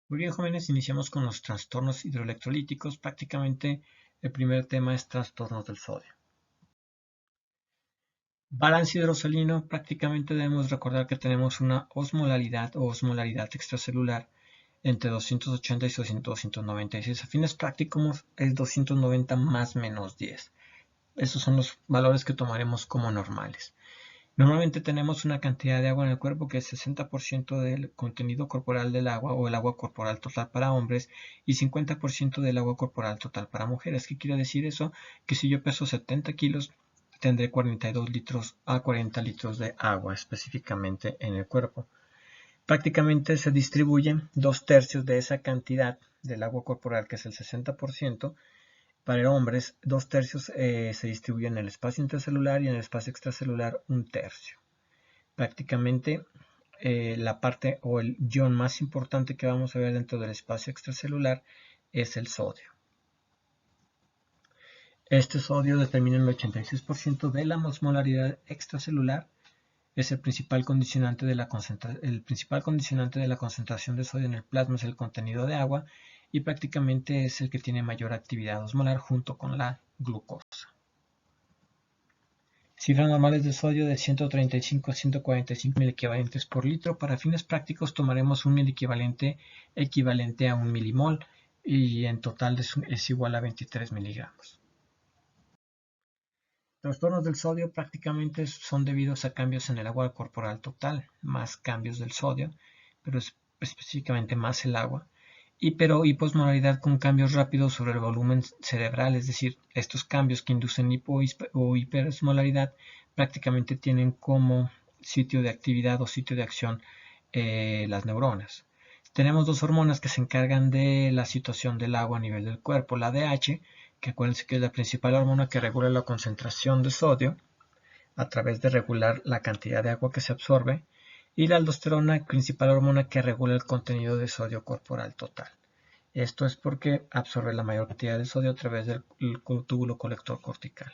Muy bien, jóvenes, iniciamos con los trastornos hidroelectrolíticos. Prácticamente el primer tema es trastornos del sodio. Balance hidrosalino, prácticamente debemos recordar que tenemos una osmolaridad o osmolaridad extracelular entre 280 y 296. A fines prácticos es 290 más menos 10. Esos son los valores que tomaremos como normales. Normalmente tenemos una cantidad de agua en el cuerpo que es 60% del contenido corporal del agua o el agua corporal total para hombres y 50% del agua corporal total para mujeres. ¿Qué quiere decir eso? Que si yo peso 70 kilos, tendré 42 litros a 40 litros de agua específicamente en el cuerpo. Prácticamente se distribuyen 2/3 de esa cantidad del agua corporal, que es el 60%, para hombres, 2/3 se distribuyen en el espacio intracelular y en el espacio extracelular 1/3. Prácticamente la parte o el ion más importante que vamos a ver dentro del espacio extracelular es el sodio. Este sodio determina el 86% de la osmolaridad extracelular. Es el principal condicionante de la concentración de sodio en el plasma, es el contenido de agua, y prácticamente es el que tiene mayor actividad osmolar junto con la glucosa. Cifras normales de sodio de 135 a 145 miliequivalentes por litro. Para fines prácticos tomaremos un miliequivalente equivalente a 1 milimol y en total es igual a 23 miligramos. Trastornos del sodio prácticamente son debidos a cambios en el agua corporal total, más cambios del sodio, pero específicamente más el agua, pero hiposmolaridad con cambios rápidos sobre el volumen cerebral, es decir, estos cambios que inducen hipo o hiperosmolaridad prácticamente tienen como sitio de actividad o sitio de acción las neuronas. Tenemos dos hormonas que se encargan de la situación del agua a nivel del cuerpo, la ADH, que acuérdense que es la principal hormona que regula la concentración de sodio a través de regular la cantidad de agua que se absorbe, y la aldosterona, principal hormona que regula el contenido de sodio corporal total. Esto es porque absorbe la mayor cantidad de sodio a través del túbulo colector cortical.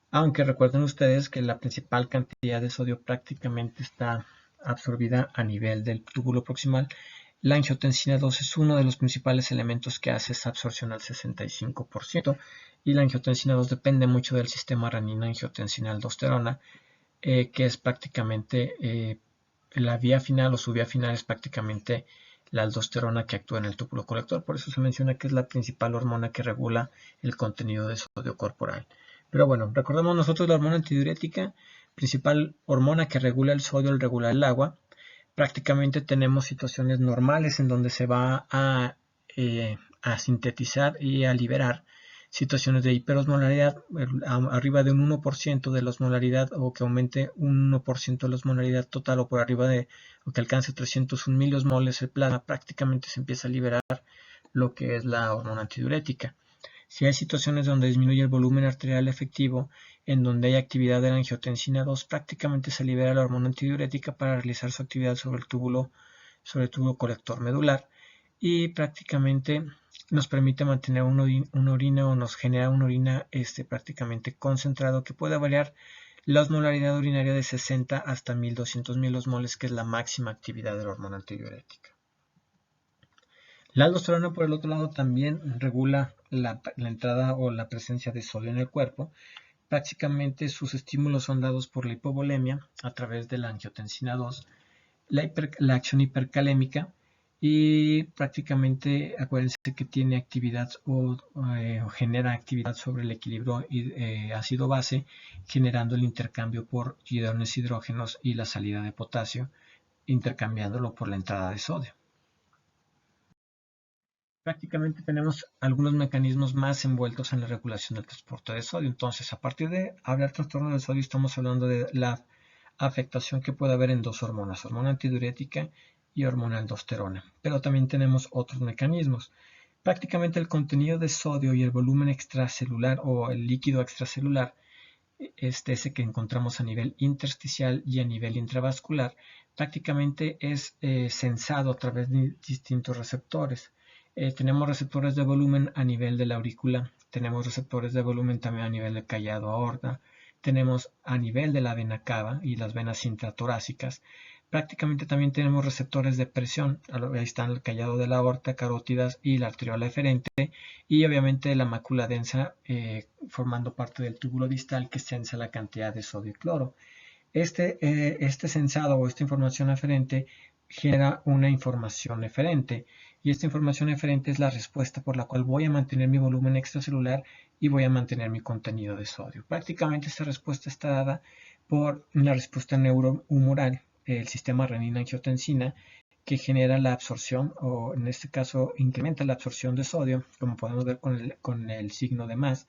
Aunque recuerden ustedes que la principal cantidad de sodio prácticamente está absorbida a nivel del túbulo proximal, la angiotensina 2 es uno de los principales elementos que hace esa absorción al 65%, y la angiotensina 2 depende mucho del sistema renina-angiotensina-aldosterona, que es prácticamente la vía final o su vía final es prácticamente la aldosterona que actúa en el túbulo colector. Por eso se menciona que es la principal hormona que regula el contenido de sodio corporal. Pero bueno, recordemos nosotros la hormona antidiurética, principal hormona que regula el sodio al regular el agua. Prácticamente tenemos situaciones normales en donde se va a sintetizar y a liberar situaciones de hiperosmolaridad, arriba de un 1% de la osmolaridad, o que aumente un 1% de la osmolaridad total, o por arriba de, o que alcance 301 miliosmoles el plasma, prácticamente se empieza a liberar lo que es la hormona antidiurética. Si hay situaciones donde disminuye el volumen arterial efectivo, en donde hay actividad de la angiotensina 2, prácticamente se libera la hormona antidiurética para realizar su actividad sobre el túbulo colector medular, y prácticamente nos permite mantener una orina o nos genera una orina prácticamente concentrado, que puede variar la osmolaridad urinaria de 60 hasta 1200 milosmoles, que es la máxima actividad de la hormona antidiurética. La aldosterona, por el otro lado, también regula la entrada o la presencia de sodio en el cuerpo. Prácticamente sus estímulos son dados por la hipovolemia a través de la angiotensina 2, la acción hipercalémica, y prácticamente acuérdense que tiene actividad o genera actividad sobre el equilibrio ácido-base, generando el intercambio por iones hidrógenos y la salida de potasio, intercambiándolo por la entrada de sodio. Prácticamente tenemos algunos mecanismos más envueltos en la regulación del transporte de sodio. Entonces, a partir de hablar de trastorno del sodio, estamos hablando de la afectación que puede haber en dos hormonas, hormona antidiurética y hormona aldosterona. Pero también tenemos otros mecanismos. Prácticamente el contenido de sodio y el volumen extracelular o el líquido extracelular, ese que encontramos a nivel intersticial y a nivel intravascular, prácticamente es sensado a través de distintos receptores. Tenemos receptores de volumen a nivel de la aurícula, tenemos receptores de volumen también a nivel del callado aorta, tenemos a nivel de la vena cava y las venas intratorácicas. Prácticamente también tenemos receptores de presión, ahí están el callado de la aorta, carótidas y la arteriola eferente, y obviamente la mácula densa formando parte del túbulo distal que sensa la cantidad de sodio y cloro. Este sensado o esta información eferente genera una información eferente, y esta información eferente es la respuesta por la cual voy a mantener mi volumen extracelular y voy a mantener mi contenido de sodio. Prácticamente esta respuesta está dada por una respuesta neurohumoral, el sistema renina-angiotensina, que genera la absorción, o en este caso incrementa la absorción de sodio, como podemos ver con el signo de más.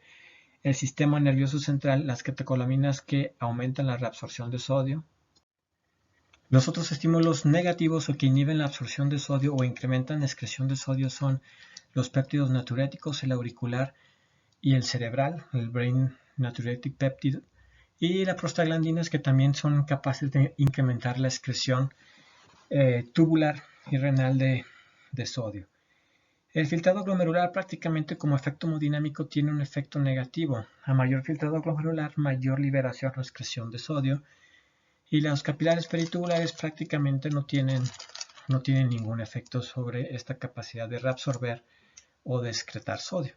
El sistema nervioso central, las catecolaminas que aumentan la reabsorción de sodio. Los otros estímulos negativos o que inhiben la absorción de sodio o incrementan la excreción de sodio son los péptidos natriuréticos, el auricular y el cerebral, el brain natriuretic peptide, y las prostaglandinas, que también son capaces de incrementar la excreción tubular y renal de sodio. El filtrado glomerular, prácticamente como efecto hemodinámico, tiene un efecto negativo. A mayor filtrado glomerular, mayor liberación o excreción de sodio. Y los capilares peritubulares prácticamente no tienen ningún efecto sobre esta capacidad de reabsorber o de excretar sodio.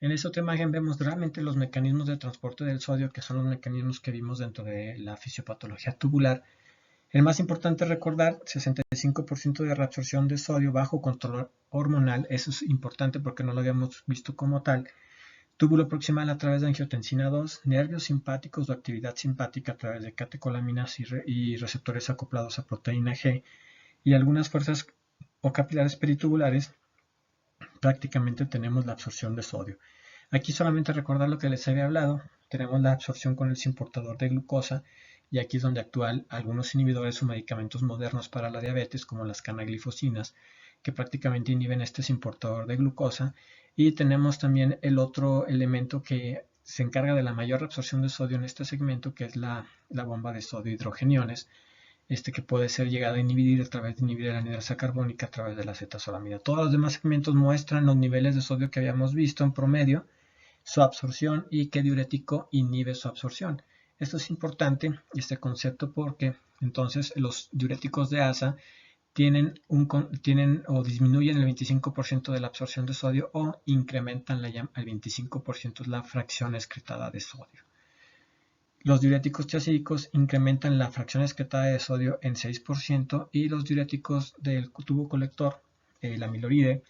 En esta otra imagen vemos realmente los mecanismos de transporte del sodio, que son los mecanismos que vimos dentro de la fisiopatología tubular. El más importante es recordar, 65% de reabsorción de sodio bajo control hormonal. Eso es importante porque no lo habíamos visto como tal. Túbulo proximal a través de angiotensina 2, nervios simpáticos o actividad simpática a través de catecolaminas y receptores acoplados a proteína G, y algunas fuerzas o capilares peritubulares. Prácticamente tenemos la absorción de sodio. Aquí solamente recordar lo que les había hablado. Tenemos la absorción con el simportador de glucosa, y aquí es donde actúan algunos inhibidores o medicamentos modernos para la diabetes, como las canaglifosinas, que prácticamente inhiben este simportador de glucosa. Y tenemos también el otro elemento que se encarga de la mayor absorción de sodio en este segmento, que es la bomba de sodio hidrogeniones, que puede ser llegada a inhibir a través de inhibir la anhidrasa carbónica a través de la acetazolamida. Todos los demás segmentos muestran los niveles de sodio que habíamos visto en promedio, su absorción y qué diurético inhibe su absorción. Esto es importante, este concepto, porque entonces los diuréticos de ASA tienen o disminuyen el 25% de la absorción de sodio o incrementan al 25% la fracción excretada de sodio. Los diuréticos tiazídicos incrementan la fracción excretada de sodio en 6%, y los diuréticos del tubo colector, la amiloride,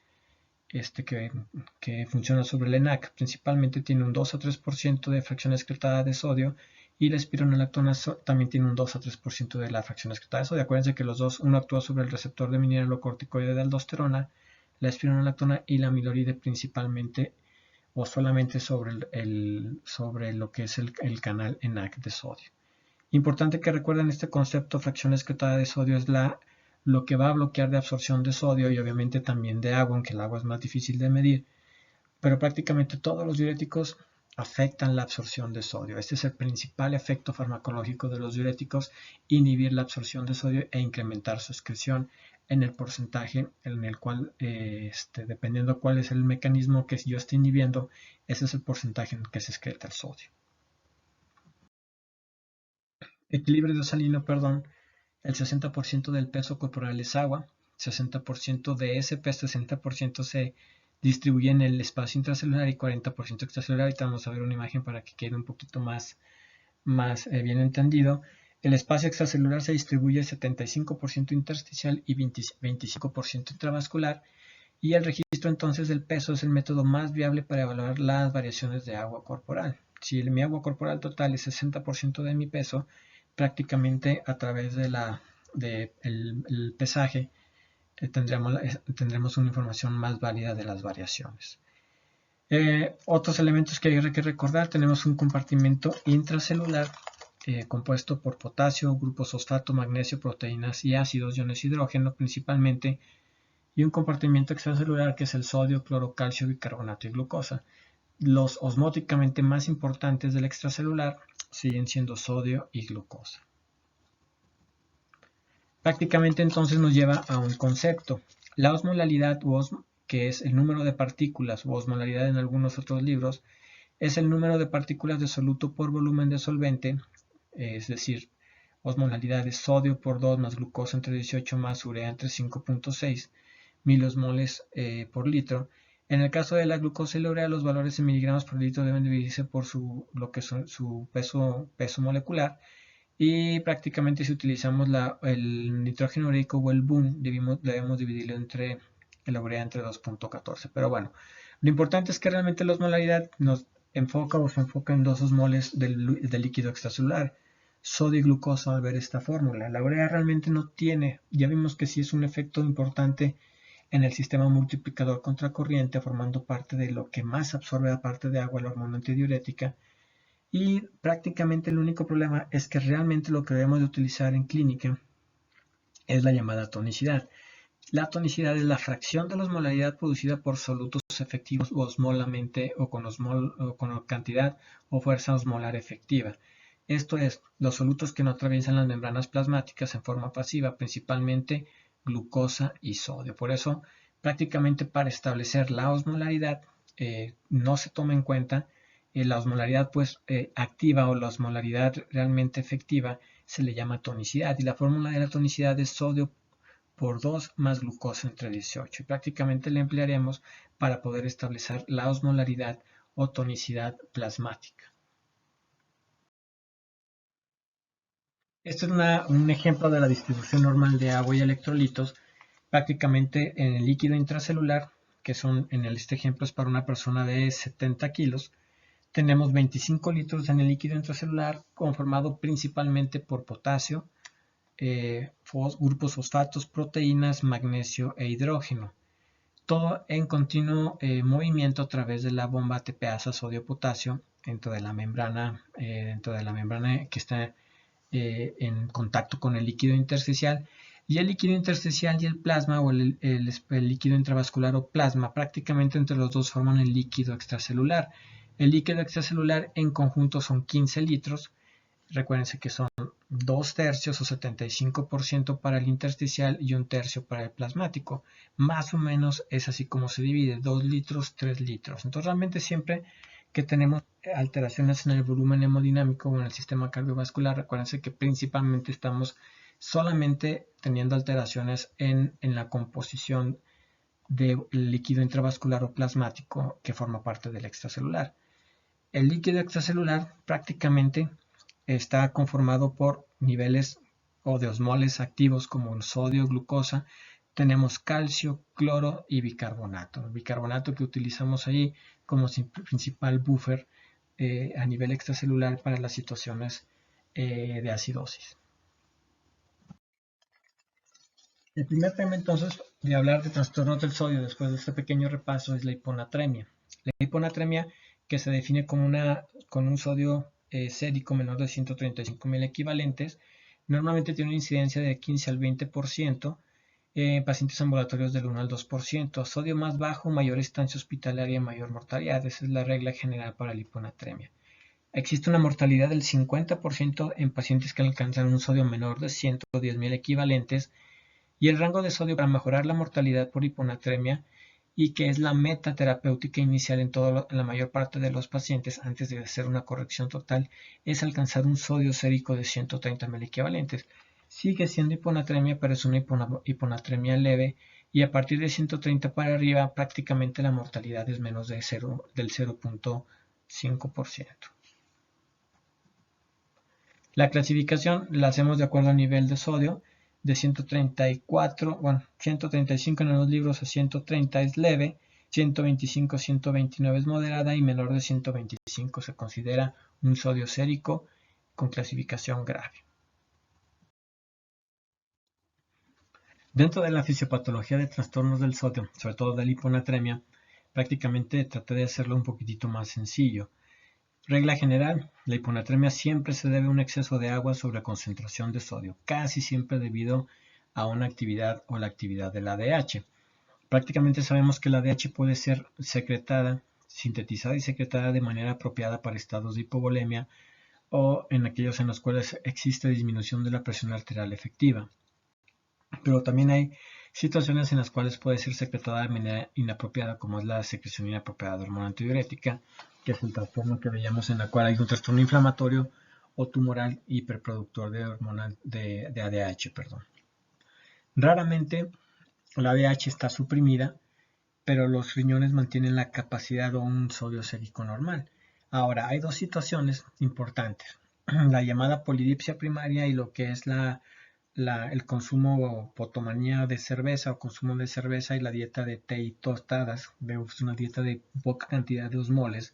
que funciona sobre el ENaC, principalmente tiene un 2 a 3% de fracción excretada de sodio, y la espironolactona también tiene un 2 a 3% de la fracción excretada de sodio. Acuérdense que los dos, uno actúa sobre el receptor de mineralocorticoide de aldosterona, la espironolactona, y la amiloride principalmente o solamente sobre lo que es el canal ENaC de sodio. Importante que recuerden este concepto: fracción excretada de sodio es lo que va a bloquear de absorción de sodio, y obviamente también de agua, aunque el agua es más difícil de medir, pero prácticamente todos los diuréticos afectan la absorción de sodio. Este es el principal efecto farmacológico de los diuréticos: inhibir la absorción de sodio e incrementar su excreción en el porcentaje en el cual, dependiendo cuál es el mecanismo que yo esté inhibiendo, ese es el porcentaje en el que se excreta el sodio. Equilibrio salino, perdón. El 60% del peso corporal es agua, 60% de ese peso, 60% se distribuye en el espacio intracelular y 40% extracelular. Ahorita vamos a ver una imagen para que quede un poquito más bien entendido. El espacio extracelular se distribuye 75% intersticial y 25% intravascular, y el registro entonces del peso es el método más viable para evaluar las variaciones de agua corporal. Si mi agua corporal total es 60% de mi peso, prácticamente a través del pesaje tendremos una información más válida de las variaciones. Otros elementos que hay que recordar: tenemos un compartimento intracelular compuesto por potasio, grupos fosfato, magnesio, proteínas y ácidos, iones hidrógeno principalmente, y un compartimiento extracelular que es el sodio, cloro, calcio, bicarbonato y glucosa. Los osmóticamente más importantes del extracelular siguen siendo sodio y glucosa. Prácticamente entonces nos lleva a un concepto: la osmolalidad, que es el número de partículas, o osmolaridad en algunos otros libros, es el número de partículas de soluto por volumen de solvente, es decir, osmolaridad de sodio por 2 más glucosa entre 18 más urea entre 5.6 milosmoles por litro. En el caso de la glucosa y la urea, los valores en miligramos por litro deben dividirse por lo que son su peso molecular. Y prácticamente si utilizamos el nitrógeno ureico o el BUN, debemos dividirlo entre la urea entre 2.14. Pero bueno, lo importante es que realmente la osmolaridad nos enfoca o se enfoca en 2 osmoles del líquido extracelular, sodio y glucosa al ver esta fórmula. La urea realmente no tiene, ya vimos que sí es un efecto importante en el sistema multiplicador contracorriente, formando parte de lo que más absorbe aparte de agua, la hormona antidiurética. Y prácticamente el único problema es que realmente lo que debemos de utilizar en clínica es la llamada tonicidad. La tonicidad es la fracción de la osmolaridad producida por solutos efectivos osmolamente o con cantidad o fuerza osmolar efectiva. Esto es, los solutos que no atraviesan las membranas plasmáticas en forma pasiva, principalmente glucosa y sodio. Por eso, prácticamente para establecer la osmolaridad no se toma en cuenta la osmolaridad activa o la osmolaridad realmente efectiva se le llama tonicidad, y la fórmula de la tonicidad es sodio por 2 más glucosa entre 18, y prácticamente la emplearemos para poder establecer la osmolaridad o tonicidad plasmática. Este es un ejemplo de la distribución normal de agua y electrolitos prácticamente en el líquido intracelular, que son en este ejemplo es para una persona de 70 kilos. Tenemos 25 litros en el líquido intracelular conformado principalmente por potasio, grupos fosfatos, proteínas, magnesio e hidrógeno. Todo en continuo movimiento a través de la bomba ATPasa sodio-potasio dentro de la membrana que está en contacto con el líquido intersticial. Y el líquido intersticial y el plasma o el líquido intravascular o plasma, prácticamente entre los dos forman el líquido extracelular. El líquido extracelular en conjunto son 15 litros. Recuérdense que son 2 tercios o 75% para el intersticial y 1 tercio para el plasmático. Más o menos es así como se divide, 2 litros, 3 litros. Entonces realmente siempre que tenemos alteraciones en el volumen hemodinámico o en el sistema cardiovascular, recuérdense que principalmente estamos solamente teniendo alteraciones en la composición del líquido intravascular o plasmático que forma parte del extracelular. El líquido extracelular prácticamente está conformado por niveles o de osmoles activos como el sodio, glucosa. Tenemos calcio, cloro y bicarbonato. El bicarbonato que utilizamos ahí como principal buffer a nivel extracelular para las situaciones de acidosis. El primer tema entonces de hablar de trastornos del sodio después de este pequeño repaso es la hiponatremia. La hiponatremia que se define como con un sodio sérico menor de 135.000 equivalentes, normalmente tiene una incidencia de 15 al 20%, en pacientes ambulatorios del 1 al 2%. Sodio más bajo, mayor estancia hospitalaria y mayor mortalidad. Esa es la regla general para la hiponatremia. Existe una mortalidad del 50% en pacientes que alcanzan un sodio menor de 110.000 equivalentes, y el rango de sodio para mejorar la mortalidad por hiponatremia, y que es la meta terapéutica inicial en la mayor parte de los pacientes antes de hacer una corrección total, es alcanzar un sodio sérico de 130.000 equivalentes. Sigue siendo hiponatremia, pero es una hiponatremia leve, y a partir de 130 para arriba prácticamente la mortalidad es menos del 0.5%. La clasificación la hacemos de acuerdo al nivel de sodio. De 135 en los libros a 130 es leve, 125 a 129 es moderada y menor de 125 se considera un sodio sérico con clasificación grave. Dentro de la fisiopatología de trastornos del sodio, sobre todo de la hiponatremia, prácticamente traté de hacerlo un poquitito más sencillo. Regla general, la hiponatremia siempre se debe a un exceso de agua sobre concentración de sodio, casi siempre debido a una actividad o la actividad del ADH. Prácticamente sabemos que el ADH puede ser sintetizada y secretada de manera apropiada para estados de hipovolemia o en aquellos en los cuales existe disminución de la presión arterial efectiva. Pero también hay situaciones en las cuales puede ser secretada de manera inapropiada, como es la secreción inapropiada de hormona antidiurética, que es el trastorno que veíamos en la cual hay un trastorno inflamatorio o tumoral hiperproductor de hormona de ADH, perdón. Raramente la ADH está suprimida, pero los riñones mantienen la capacidad o un sodio sérico normal. Ahora, hay dos situaciones importantes. La llamada polidipsia primaria y lo que es el consumo potomanía de cerveza o consumo de cerveza y la dieta de té y tostadas. Vemos una dieta de poca cantidad de osmoles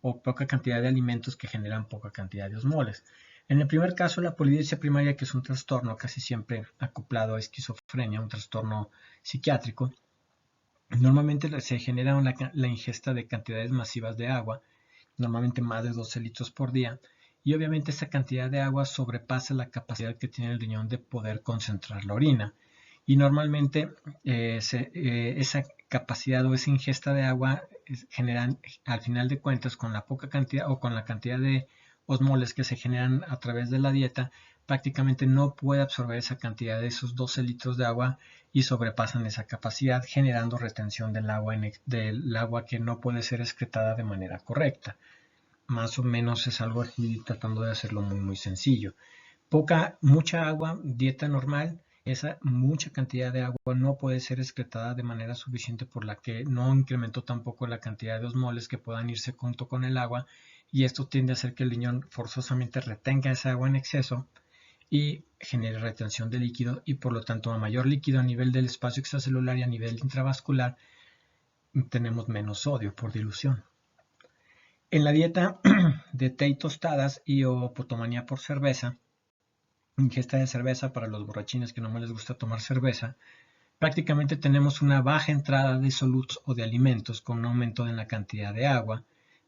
o poca cantidad de alimentos que generan poca cantidad de osmoles. En el primer caso, la polidipsia primaria, que es un trastorno casi siempre acoplado a esquizofrenia, un trastorno psiquiátrico, normalmente se genera la ingesta de cantidades masivas de agua, normalmente más de 12 litros por día, y obviamente esa cantidad de agua sobrepasa la capacidad que tiene el riñón de poder concentrar la orina. Y normalmente esa capacidad o esa ingesta de agua generan, al final de cuentas, con la poca cantidad o con la cantidad de osmoles que se generan a través de la dieta, prácticamente no puede absorber esa cantidad de esos 12 litros de agua y sobrepasan esa capacidad, generando retención del agua que no puede ser excretada de manera correcta. Más o menos es algo así, tratando de hacerlo muy sencillo. Mucha agua, dieta normal, esa mucha cantidad de agua no puede ser excretada de manera suficiente, por la que no incrementó tampoco la cantidad de osmoles que puedan irse junto con el agua, y esto tiende a hacer que el riñón forzosamente retenga esa agua en exceso y genere retención de líquido, y por lo tanto a mayor líquido a nivel del espacio extracelular y a nivel intravascular tenemos menos sodio por dilución. En la dieta de té y tostadas y o potomanía por cerveza, ingesta de cerveza para los borrachines que no me les gusta tomar cerveza, prácticamente tenemos una baja entrada de solutos o de alimentos con un aumento en la cantidad de agua,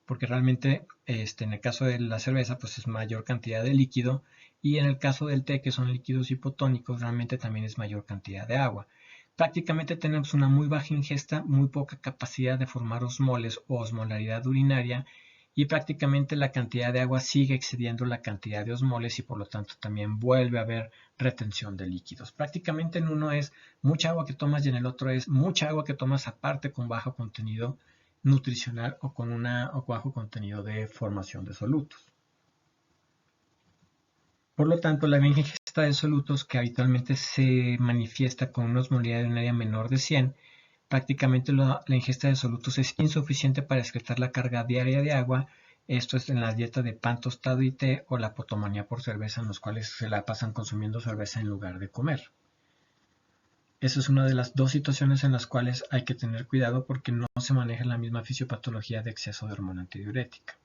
porque realmente en el caso de la cerveza pues es mayor cantidad de líquido, y en el caso del té, que son líquidos hipotónicos, realmente también es mayor cantidad de agua. Prácticamente tenemos una muy baja ingesta, muy poca capacidad de formar osmoles o osmolaridad urinaria, y prácticamente la cantidad de agua sigue excediendo la cantidad de osmoles, y por lo tanto también vuelve a haber retención de líquidos. Prácticamente en uno es mucha agua que tomas y en el otro es mucha agua que tomas aparte con bajo contenido nutricional o con bajo contenido de formación de solutos. Por lo tanto, la ingesta de solutos, que habitualmente se manifiesta con una osmolaridad urinaria menor de 100, prácticamente la ingesta de solutos es insuficiente para excretar la carga diaria de agua. Esto es en la dieta de pan tostado y té o la potomanía por cerveza, en los cuales se la pasan consumiendo cerveza en lugar de comer. Esa es una de las dos situaciones en las cuales hay que tener cuidado, porque no se maneja la misma fisiopatología de exceso de hormona antidiurética.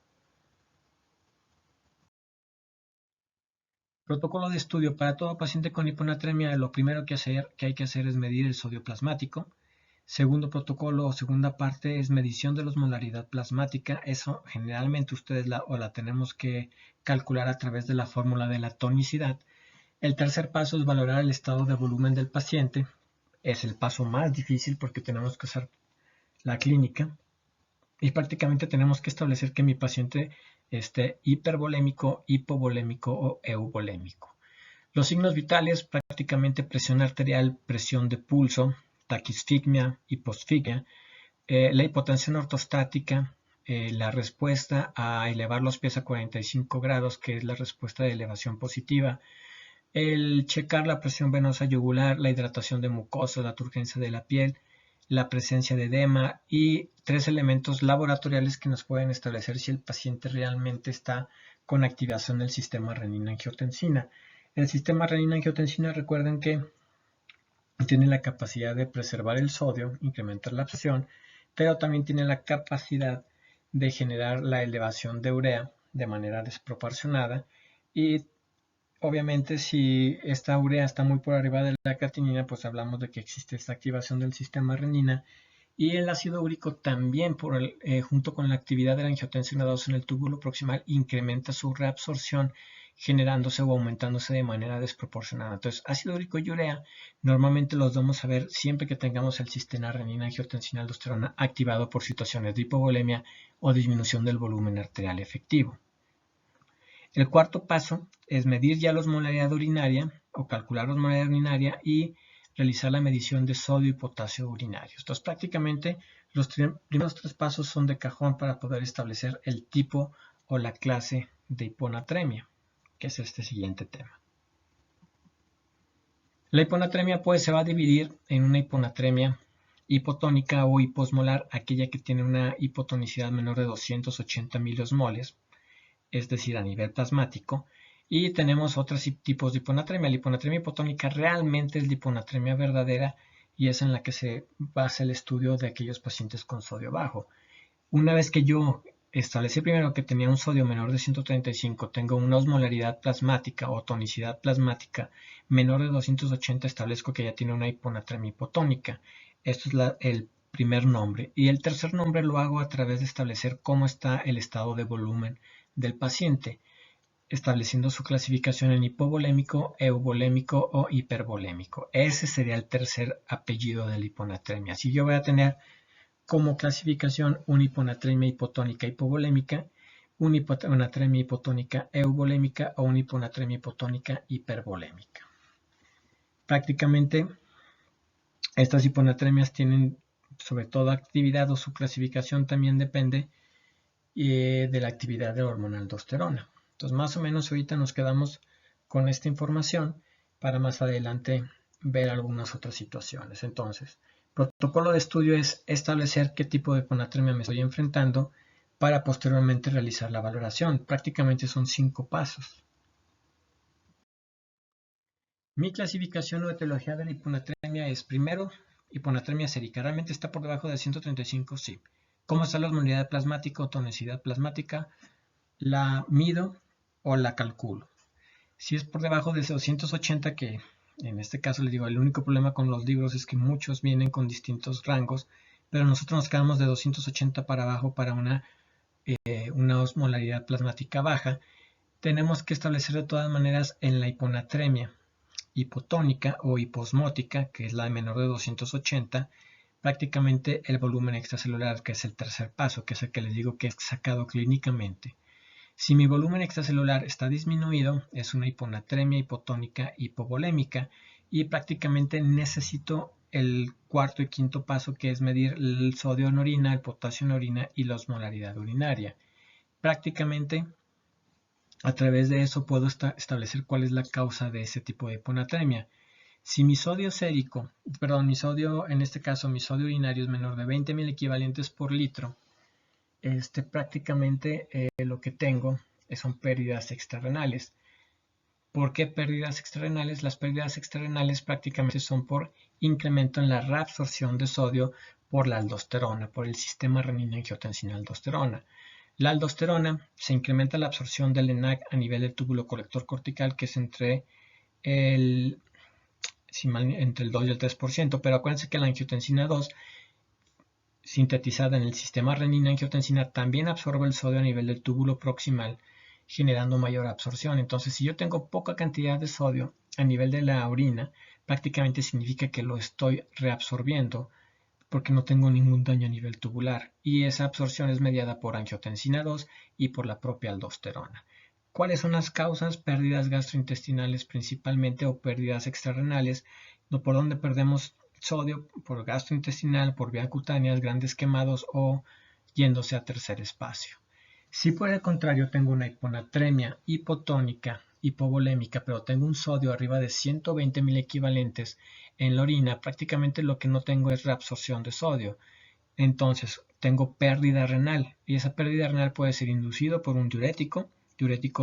Protocolo de estudio. Para todo paciente con hiponatremia, lo primero que hay que hacer es medir el sodio plasmático. Segundo protocolo o segunda parte es medición de la osmolaridad plasmática. Eso generalmente ustedes la tenemos que calcular a través de la fórmula de la tonicidad. El tercer paso es valorar el estado de volumen del paciente. Es el paso más difícil porque tenemos que hacer la clínica y prácticamente tenemos que establecer que mi paciente esté hipervolémico, hipovolémico o euvolémico. Los signos vitales, prácticamente presión arterial, presión de pulso, taquisfigmia, hiposfigmia, la hipotensión ortostática, la respuesta a elevar los pies a 45 grados, que es la respuesta de elevación positiva, el checar la presión venosa yugular, la hidratación de mucosas, la turgencia de la piel, la presencia de edema, y 3 elementos laboratoriales que nos pueden establecer si el paciente realmente está con activación del sistema renina-angiotensina. El sistema renina-angiotensina, recuerden que tiene la capacidad de preservar el sodio, incrementar la presión, pero también tiene la capacidad de generar la elevación de urea de manera desproporcionada, y obviamente si esta urea está muy por arriba de la creatinina, pues hablamos de que existe esta activación del sistema renina. Y el ácido úrico también, junto con la actividad de la angiotensina 2 en el túbulo proximal, incrementa su reabsorción, generándose o aumentándose de manera desproporcionada. Entonces, ácido úrico y urea normalmente los vamos a ver siempre que tengamos el sistema renina-angiotensina-aldosterona activado por situaciones de hipovolemia o disminución del volumen arterial efectivo. El cuarto paso es medir ya la osmolaridad urinaria o calcular la osmolaridad urinaria y realizar la medición de sodio y potasio urinarios. Entonces, prácticamente los primeros 3 pasos son de cajón para poder establecer el tipo o la clase de hiponatremia. que es este siguiente tema. La hiponatremia pues se va a dividir en una hiponatremia hipotónica o hiposmolar, aquella que tiene una hipotonicidad menor de 280 miliosmoles, es decir, a nivel plasmático. Y tenemos otros tipos de hiponatremia. La hiponatremia hipotónica realmente es la hiponatremia verdadera y es en la que se basa el estudio de aquellos pacientes con sodio bajo. Una vez que yo establecí primero que tenía un sodio menor de 135, tengo una osmolaridad plasmática o tonicidad plasmática menor de 280, establezco que ya tiene una hiponatremia hipotónica. Esto es el primer nombre. Y el tercer nombre lo hago a través de establecer cómo está el estado de volumen del paciente, estableciendo su clasificación en hipovolémico, euvolémico o hipervolémico. Ese sería el tercer apellido de la hiponatremia. Si yo voy a tener como clasificación una hiponatremia hipotónica hipovolémica, una hiponatremia hipotónica euvolémica o una hiponatremia hipotónica hipervolémica. Prácticamente estas hiponatremias tienen sobre todo actividad, o su clasificación también depende de la actividad de la hormona aldosterona. Entonces más o menos ahorita nos quedamos con esta información para más adelante ver algunas otras situaciones. Entonces, protocolo de estudio es establecer qué tipo de hiponatremia me estoy enfrentando para posteriormente realizar la valoración. Prácticamente son 5 pasos. Mi clasificación o etiología de la hiponatremia es: primero, hiponatremia sérica. ¿Realmente está por debajo de 135? Sí. ¿Cómo está la osmolaridad plasmática o tonicidad plasmática? La mido o la calculo. Si es por debajo de 280, que en este caso les digo, el único problema con los libros es que muchos vienen con distintos rangos, pero nosotros nos quedamos de 280 para abajo para una osmolaridad plasmática baja. Tenemos que establecer de todas maneras en la hiponatremia hipotónica o hiposmótica, que es la de menor de 280, prácticamente el volumen extracelular, que es el tercer paso, que es el que les digo que es sacado clínicamente. Si mi volumen extracelular está disminuido, es una hiponatremia hipotónica hipovolémica y prácticamente necesito el cuarto y quinto paso, que es medir el sodio en orina, el potasio en orina y la osmolaridad urinaria. Prácticamente a través de eso puedo establecer cuál es la causa de ese tipo de hiponatremia. Si mi sodio sérico, mi sodio, en este caso mi sodio urinario es menor de 20.000 equivalentes por litro, prácticamente lo que tengo son pérdidas extrarrenales. ¿Por qué pérdidas extrarrenales? Las pérdidas extrarrenales prácticamente son por incremento en la reabsorción de sodio por la aldosterona, por el sistema renina-angiotensina-aldosterona. La aldosterona se incrementa la absorción del ENaC a nivel del túbulo colector cortical, que es entre el 2 y el 3%, pero acuérdense que la angiotensina 2 sintetizada en el sistema renina-angiotensina también absorbe el sodio a nivel del túbulo proximal, generando mayor absorción. Entonces, si yo tengo poca cantidad de sodio a nivel de la orina, prácticamente significa que lo estoy reabsorbiendo porque no tengo ningún daño a nivel tubular, y esa absorción es mediada por angiotensina 2 y por la propia aldosterona. ¿Cuáles son las causas? Pérdidas gastrointestinales principalmente, o pérdidas extrarrenales, por donde perdemos sodio, por gastrointestinal, por vía cutánea, grandes quemados o yéndose a tercer espacio. Si por el contrario tengo una hiponatremia hipotónica, hipovolémica, pero tengo un sodio arriba de 120.000 equivalentes en la orina, prácticamente lo que no tengo es reabsorción de sodio. Entonces tengo pérdida renal, y esa pérdida renal puede ser inducido por un diurético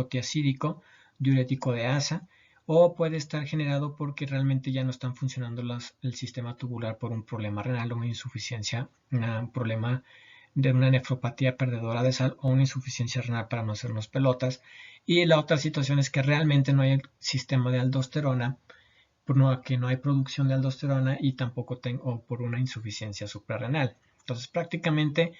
tiacídico, diurético de asa, o puede estar generado porque realmente ya no están funcionando el sistema tubular por un problema renal o una insuficiencia, un problema de una nefropatía perdedora de sal o una insuficiencia renal, para no hacernos pelotas. Y la otra situación es que realmente no hay el sistema de aldosterona, que no hay producción de aldosterona, y tampoco tengo por una insuficiencia suprarrenal. Entonces prácticamente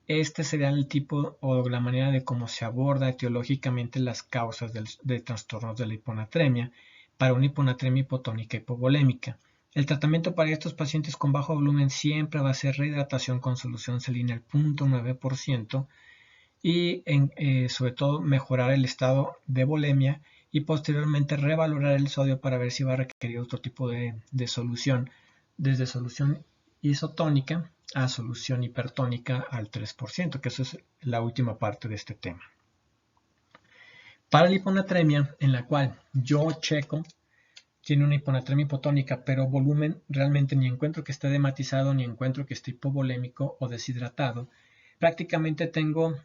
este sería el tipo o la manera de cómo se aborda etiológicamente las causas de trastornos de la hiponatremia para una hiponatremia hipotónica hipovolémica. El tratamiento para estos pacientes con bajo volumen siempre va a ser rehidratación con solución salina al 0.9% y sobre todo mejorar el estado de volemia, y posteriormente revalorar el sodio para ver si va a requerir otro tipo de solución, desde solución isotónica a solución hipertónica al 3%, que eso es la última parte de este tema. Para la hiponatremia, en la cual yo checo, tiene una hiponatremia hipotónica, pero volumen realmente ni encuentro que esté dematizado, ni encuentro que esté hipovolémico o deshidratado. Prácticamente tengo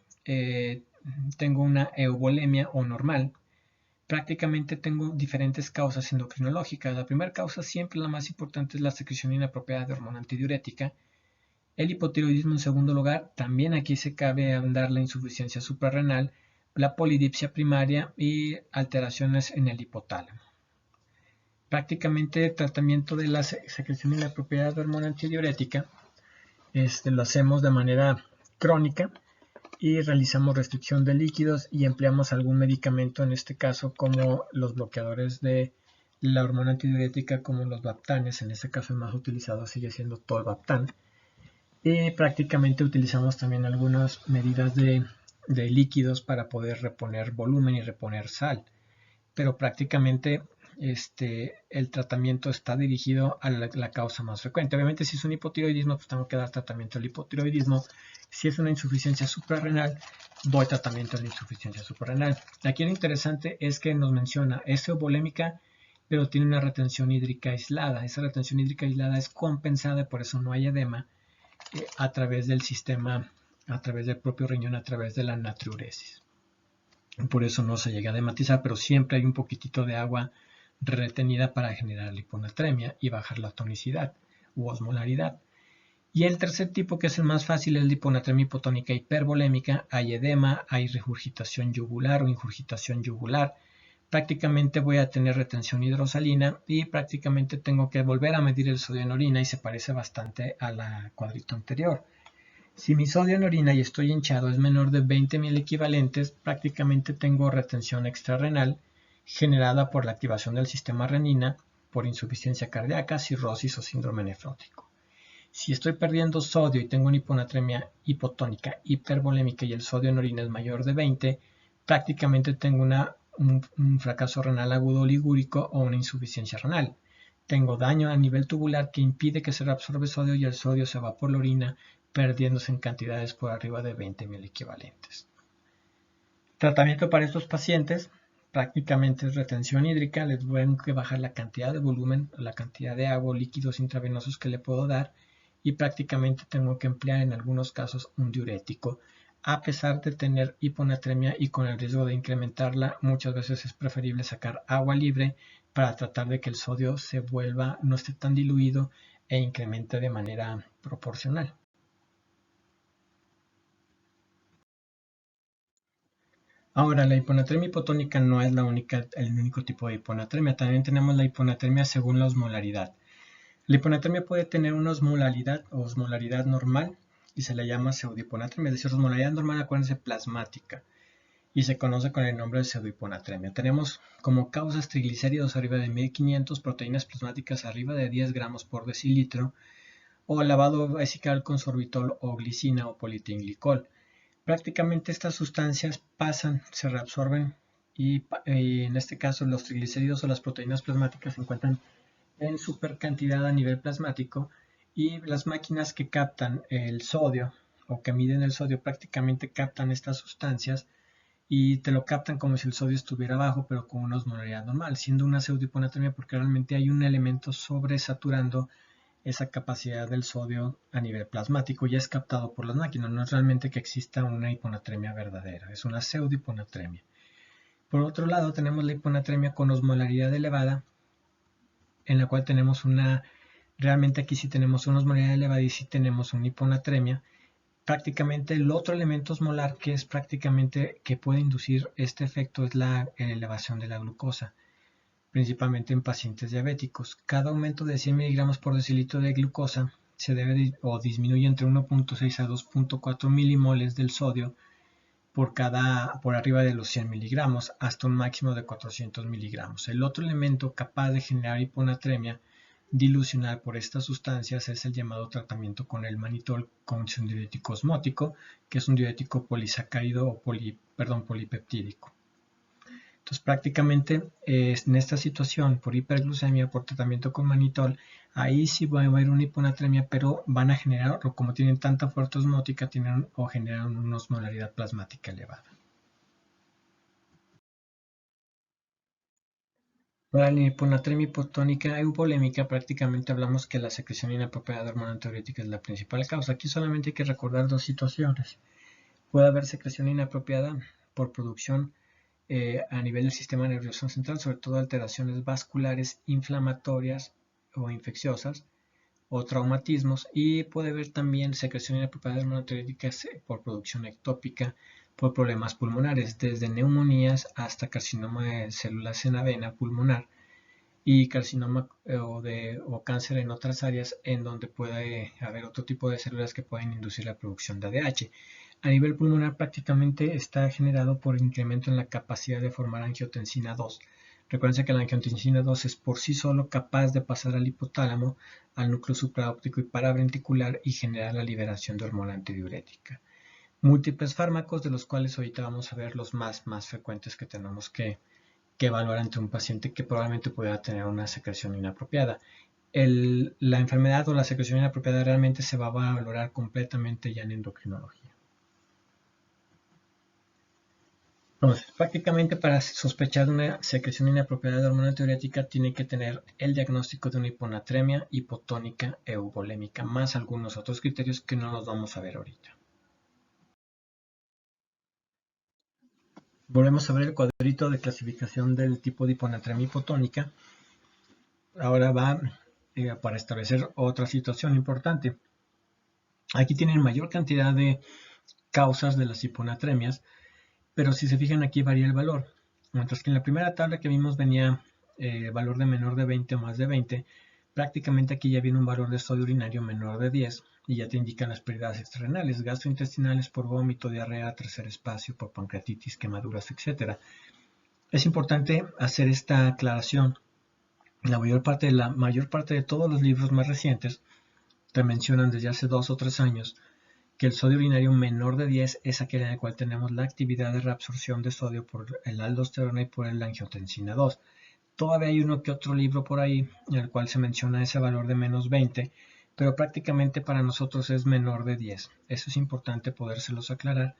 una euvolemia o normal. Prácticamente tengo diferentes causas endocrinológicas. La primera causa, siempre la más importante, es la secreción inapropiada de hormona antidiurética. El hipotiroidismo en segundo lugar, también aquí se cabe andar la insuficiencia suprarrenal, la polidipsia primaria y alteraciones en el hipotálamo. Prácticamente el tratamiento de la secreción inapropiada de hormona antidiurética lo hacemos de manera crónica y realizamos restricción de líquidos y empleamos algún medicamento, en este caso como los bloqueadores de la hormona antidiurética, como los baptanes. En este caso el más utilizado sigue siendo tolvaptan. Y prácticamente utilizamos también algunas medidas de líquidos para poder reponer volumen y reponer sal. Pero prácticamente el tratamiento está dirigido a la causa más frecuente. Obviamente, si es un hipotiroidismo, pues tengo que dar tratamiento al hipotiroidismo. Si es una insuficiencia suprarrenal, doy tratamiento a la insuficiencia suprarrenal. Aquí lo interesante es que nos menciona, es euvolémica, pero tiene una retención hídrica aislada. Esa retención hídrica aislada es compensada, por eso no hay edema, a través del sistema, a través del propio riñón, a través de la natriuresis. Por eso no se llega a dematizar, pero siempre hay un poquitito de agua retenida para generar la hiponatremia y bajar la tonicidad u osmolaridad. Y el tercer tipo, que es el más fácil, es la hiponatremia hipotónica hipervolémica. Hay edema, hay regurgitación yugular o ingurgitación yugular. Prácticamente voy a tener retención hidrosalina y prácticamente tengo que volver a medir el sodio en orina, y se parece bastante a la cuadrito anterior. Si mi sodio en orina y estoy hinchado es menor de 20.000 equivalentes, prácticamente tengo retención extrarrenal generada por la activación del sistema renina, por insuficiencia cardíaca, cirrosis o síndrome nefrótico. Si estoy perdiendo sodio y tengo una hiponatremia hipotónica hipervolémica y el sodio en orina es mayor de 20, prácticamente tengo un fracaso renal agudo oligúrico o una insuficiencia renal. Tengo daño a nivel tubular que impide que se reabsorbe sodio y el sodio se va por la orina, perdiéndose en cantidades por arriba de 20.000 equivalentes. Tratamiento para estos pacientes prácticamente es retención hídrica. Les voy a bajar la cantidad de volumen, la cantidad de agua o líquidos intravenosos que le puedo dar, y prácticamente tengo que emplear en algunos casos un diurético. A pesar de tener hiponatremia y con el riesgo de incrementarla, muchas veces es preferible sacar agua libre para tratar de que el sodio se vuelva, no esté tan diluido e incremente de manera proporcional. Ahora, la hiponatremia hipotónica no es el único tipo de hiponatremia. También tenemos la hiponatremia según la osmolaridad. La hiponatremia puede tener una osmolaridad o osmolaridad normal y se le llama pseudohiponatremia. Es decir, osmolaridad normal, acuérdense, plasmática, y se conoce con el nombre de pseudohiponatremia. Tenemos como causas triglicéridos arriba de 1500, proteínas plasmáticas arriba de 10 gramos por decilitro, o lavado vesical con sorbitol o glicina o politinglicol. Prácticamente estas sustancias pasan, se reabsorben y en este caso los triglicéridos o las proteínas plasmáticas se encuentran en supercantidad a nivel plasmático, y las máquinas que captan el sodio o que miden el sodio prácticamente captan estas sustancias y te lo captan como si el sodio estuviera bajo, pero con una osmolaridad normal, siendo una pseudohiponatremia porque realmente hay un elemento sobresaturando esa capacidad del sodio a nivel plasmático, ya es captado por las máquinas. No es realmente que exista una hiponatremia verdadera, es una pseudohiponatremia. Por otro lado, tenemos la hiponatremia con osmolaridad elevada, en la cual tenemos realmente aquí sí tenemos una osmolaridad elevada y sí tenemos una hiponatremia. Prácticamente el otro elemento osmolar que es prácticamente que puede inducir este efecto es la elevación de la glucosa, principalmente en pacientes diabéticos. Cada aumento de 100 miligramos por decilitro de glucosa se debe o disminuye entre 1.6 a 2.4 milimoles del sodio por arriba de los 100 miligramos hasta un máximo de 400 miligramos. El otro elemento capaz de generar hiponatremia dilucional por estas sustancias es el llamado tratamiento con el manitol, con un diurético osmótico, que es un diurético polisacárido o polipeptídico. Entonces prácticamente en esta situación por hiperglucemia, por tratamiento con manitol, ahí sí va a haber una hiponatremia, pero van a generar, o como tienen tanta fuerte osmótica, generan una osmolaridad plasmática elevada. Para la hiponatremia hipotónica eubolémica prácticamente hablamos que la secreción inapropiada de hormona antidiurética es la principal causa. Aquí solamente hay que recordar dos situaciones. Puede haber secreción inapropiada por producción a nivel del sistema nervioso central, sobre todo alteraciones vasculares inflamatorias o infecciosas o traumatismos, y puede haber también secreción inapropiada de hormona antidiurética por producción ectópica por problemas pulmonares, desde neumonías hasta carcinoma de células en avena pulmonar y carcinoma o cáncer en otras áreas en donde puede haber otro tipo de células que pueden inducir la producción de ADH. A nivel pulmonar prácticamente está generado por incremento en la capacidad de formar angiotensina 2. Recuerden que la angiotensina 2 es por sí solo capaz de pasar al hipotálamo, al núcleo supraóptico y paraventricular y generar la liberación de hormona antidiurética. Múltiples fármacos, de los cuales ahorita vamos a ver los más frecuentes que tenemos que evaluar ante un paciente que probablemente pueda tener una secreción inapropiada. La enfermedad o la secreción inapropiada realmente se va a valorar completamente ya en endocrinología. Entonces, prácticamente para sospechar de una secreción inapropiada de hormona antidiurética tiene que tener el diagnóstico de una hiponatremia hipotónica eubolémica, más algunos otros criterios que no los vamos a ver ahorita. Volvemos a ver el cuadrito de clasificación del tipo de hiponatremia hipotónica. Ahora va para establecer otra situación importante. Aquí tienen mayor cantidad de causas de las hiponatremias, pero si se fijan aquí varía el valor. Mientras que en la primera tabla que vimos venía valor de menor de 20 o más de 20, prácticamente aquí ya viene un valor de sodio urinario menor de 10 y ya te indican las pérdidas extrarrenales, gastrointestinales por vómito, diarrea, tercer espacio, por pancreatitis, quemaduras, etc. Es importante hacer esta aclaración. La mayor parte de todos los libros más recientes te mencionan desde hace 2 o 3 años que el sodio urinario menor de 10 es aquel en el cual tenemos la actividad de reabsorción de sodio por el aldosterona y por la angiotensina 2. Todavía hay uno que otro libro por ahí en el cual se menciona ese valor de menos 20, pero prácticamente para nosotros es menor de 10. Eso es importante podérselos aclarar,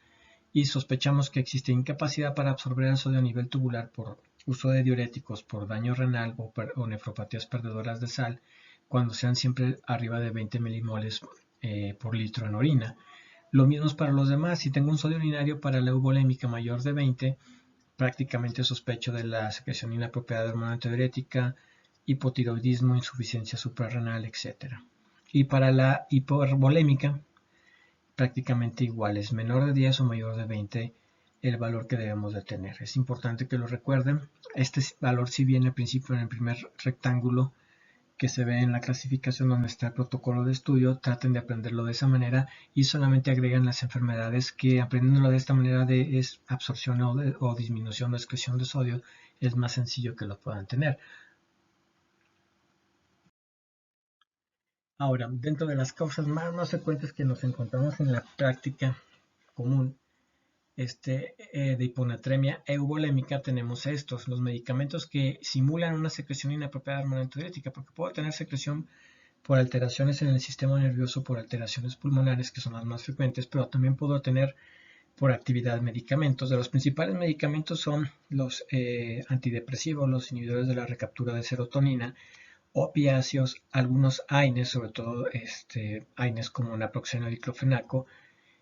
y sospechamos que existe incapacidad para absorber el sodio a nivel tubular por uso de diuréticos, por daño renal o nefropatías perdedoras de sal, cuando sean siempre arriba de 20 milimoles por litro en orina. Lo mismo es para los demás. Si tengo un sodio urinario para la eubolémica mayor de 20, prácticamente sospecho de la secreción inapropiada de hormona antidiurética, hipotiroidismo, insuficiencia suprarrenal, etc. Y para la hipervolémica, prácticamente igual, es menor de 10 o mayor de 20 el valor que debemos de tener. Es importante que lo recuerden. Este valor sí viene al principio en el primer rectángulo que se ve en la clasificación donde está el protocolo de estudio. Traten de aprenderlo de esa manera y solamente agregan las enfermedades que, aprendiéndolo de esta manera de es absorción o disminución o excreción de sodio, es más sencillo que lo puedan tener. Ahora, dentro de las causas más frecuentes que nos encontramos en la práctica común de hiponatremia eubolémica, tenemos estos, los medicamentos que simulan una secreción inapropiada de hormona antidiurética, porque puedo tener secreción por alteraciones en el sistema nervioso, por alteraciones pulmonares, que son las más frecuentes, pero también puedo tener por actividad medicamentos. De los principales medicamentos son los antidepresivos, los inhibidores de la recaptura de serotonina, opiáceos, algunos AINES, sobre todo AINES como naproxeno y diclofenaco,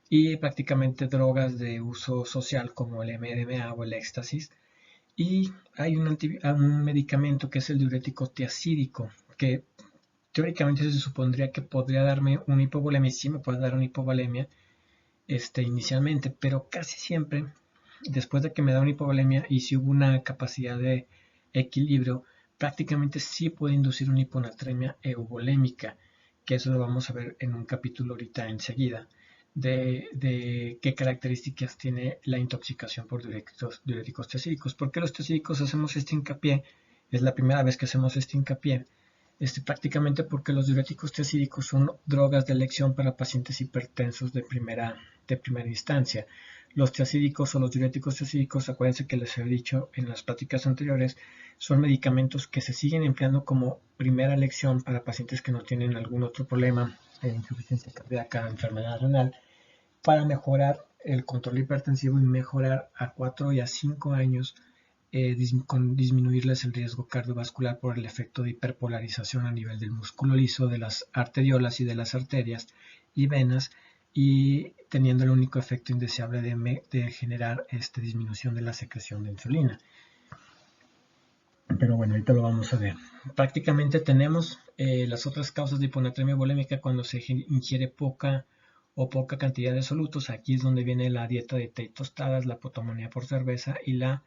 y prácticamente drogas de uso social como el MDMA o el éxtasis. Y hay un medicamento que es el diurético tiazídico, que teóricamente se supondría que podría darme una hipovolemia, sí me puede dar una hipovolemia inicialmente, pero casi siempre, después de que me da una hipovolemia y si hubo una capacidad de equilibrio, prácticamente sí puede inducir una hiponatremia euvolémica, que eso lo vamos a ver en un capítulo ahorita enseguida, de qué características tiene la intoxicación por diuréticos tiazídicos. ¿Por qué los tiazídicos hacemos este hincapié? Es la primera vez que hacemos este hincapié. Prácticamente porque los diuréticos tiazídicos son drogas de elección para pacientes hipertensos de primera instancia. Los tiazídicos o los diuréticos tiazídicos, acuérdense que les he dicho en las pláticas anteriores, son medicamentos que se siguen empleando como primera elección para pacientes que no tienen algún otro problema, insuficiencia cardíaca, enfermedad renal, para mejorar el control hipertensivo y mejorar a 4 y a 5 años con disminuirles el riesgo cardiovascular por el efecto de hiperpolarización a nivel del músculo liso, de las arteriolas y de las arterias y venas, y teniendo el único efecto indeseable de generar disminución de la secreción de insulina. Pero bueno, ahorita lo vamos a ver. Prácticamente tenemos las otras causas de hiponatremia volémica cuando se ingiere poca cantidad de solutos. Aquí es donde viene la dieta de té y tostadas, la potomanía por cerveza y la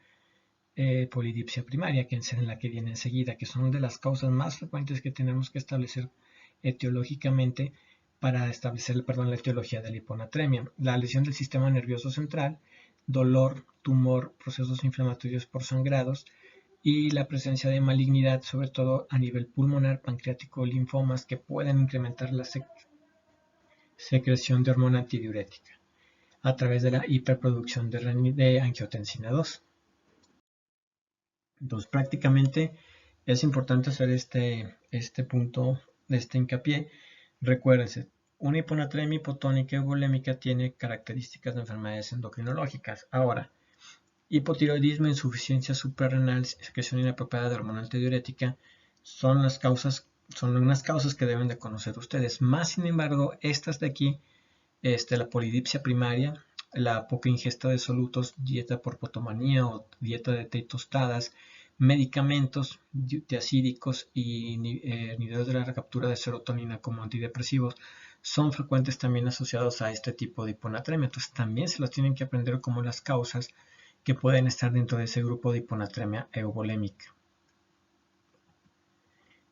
polidipsia primaria, que es en la que viene enseguida, que son de las causas más frecuentes que tenemos que establecer etiológicamente para establecer, la etiología de la hiponatremia. La lesión del sistema nervioso central, dolor, tumor, procesos inflamatorios por sangrados y la presencia de malignidad, sobre todo a nivel pulmonar, pancreático, linfomas, que pueden incrementar la secreción de hormona antidiurética a través de la hiperproducción de angiotensina 2. Entonces, prácticamente es importante hacer este punto, hincapié. Recuérdense, una hiponatremia hipotónica y volémica tiene características de enfermedades endocrinológicas. Ahora, hipotiroidismo, insuficiencia suprarrenal, secreción inapropiada de hormona antidiurética son unas causas que deben de conocer ustedes. Más sin embargo, estas de aquí, la polidipsia primaria, la poca ingesta de solutos, dieta por potomanía o dieta de té y tostadas, medicamentos tiacídicos y inhibidores de la recaptura de serotonina como antidepresivos son frecuentes también asociados a este tipo de hiponatremia. Entonces también se las tienen que aprender como las causas que pueden estar dentro de ese grupo de hiponatremia euvolémica.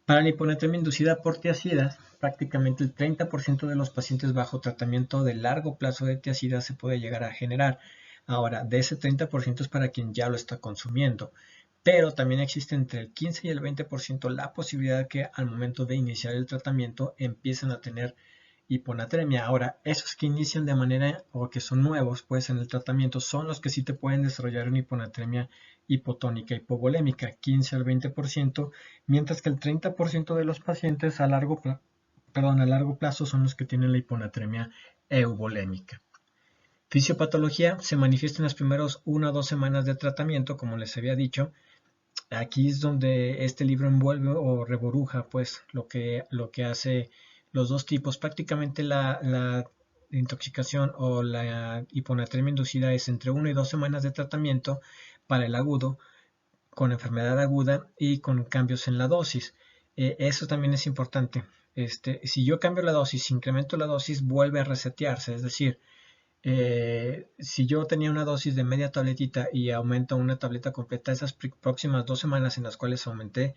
Para la hiponatremia inducida por tiazidas, prácticamente el 30% de los pacientes bajo tratamiento de largo plazo de tiazidas se puede llegar a generar. Ahora, de ese 30% es para quien ya lo está consumiendo, pero también existe entre el 15 y el 20% la posibilidad que al momento de iniciar el tratamiento empiecen a tener hiponatremia. Ahora, esos que inician de manera o que son nuevos pues en el tratamiento son los que sí te pueden desarrollar una hiponatremia hipotónica hipovolémica, 15 al 20%, mientras que el 30% de los pacientes a largo plazo son los que tienen la hiponatremia euvolémica. Fisiopatología se manifiesta en las primeras 1 o 2 semanas de tratamiento, como les había dicho. Aquí es donde este libro envuelve o reboruja pues lo que hace los dos tipos. Prácticamente la intoxicación o la hiponatremia inducida es entre 1 y 2 semanas de tratamiento para el agudo, con enfermedad aguda y con cambios en la dosis. Eso también es importante. Si yo cambio la dosis, incremento la dosis, vuelve a resetearse, es decir, si yo tenía una dosis de media tabletita y aumento una tableta completa, esas próximas 2 semanas en las cuales aumenté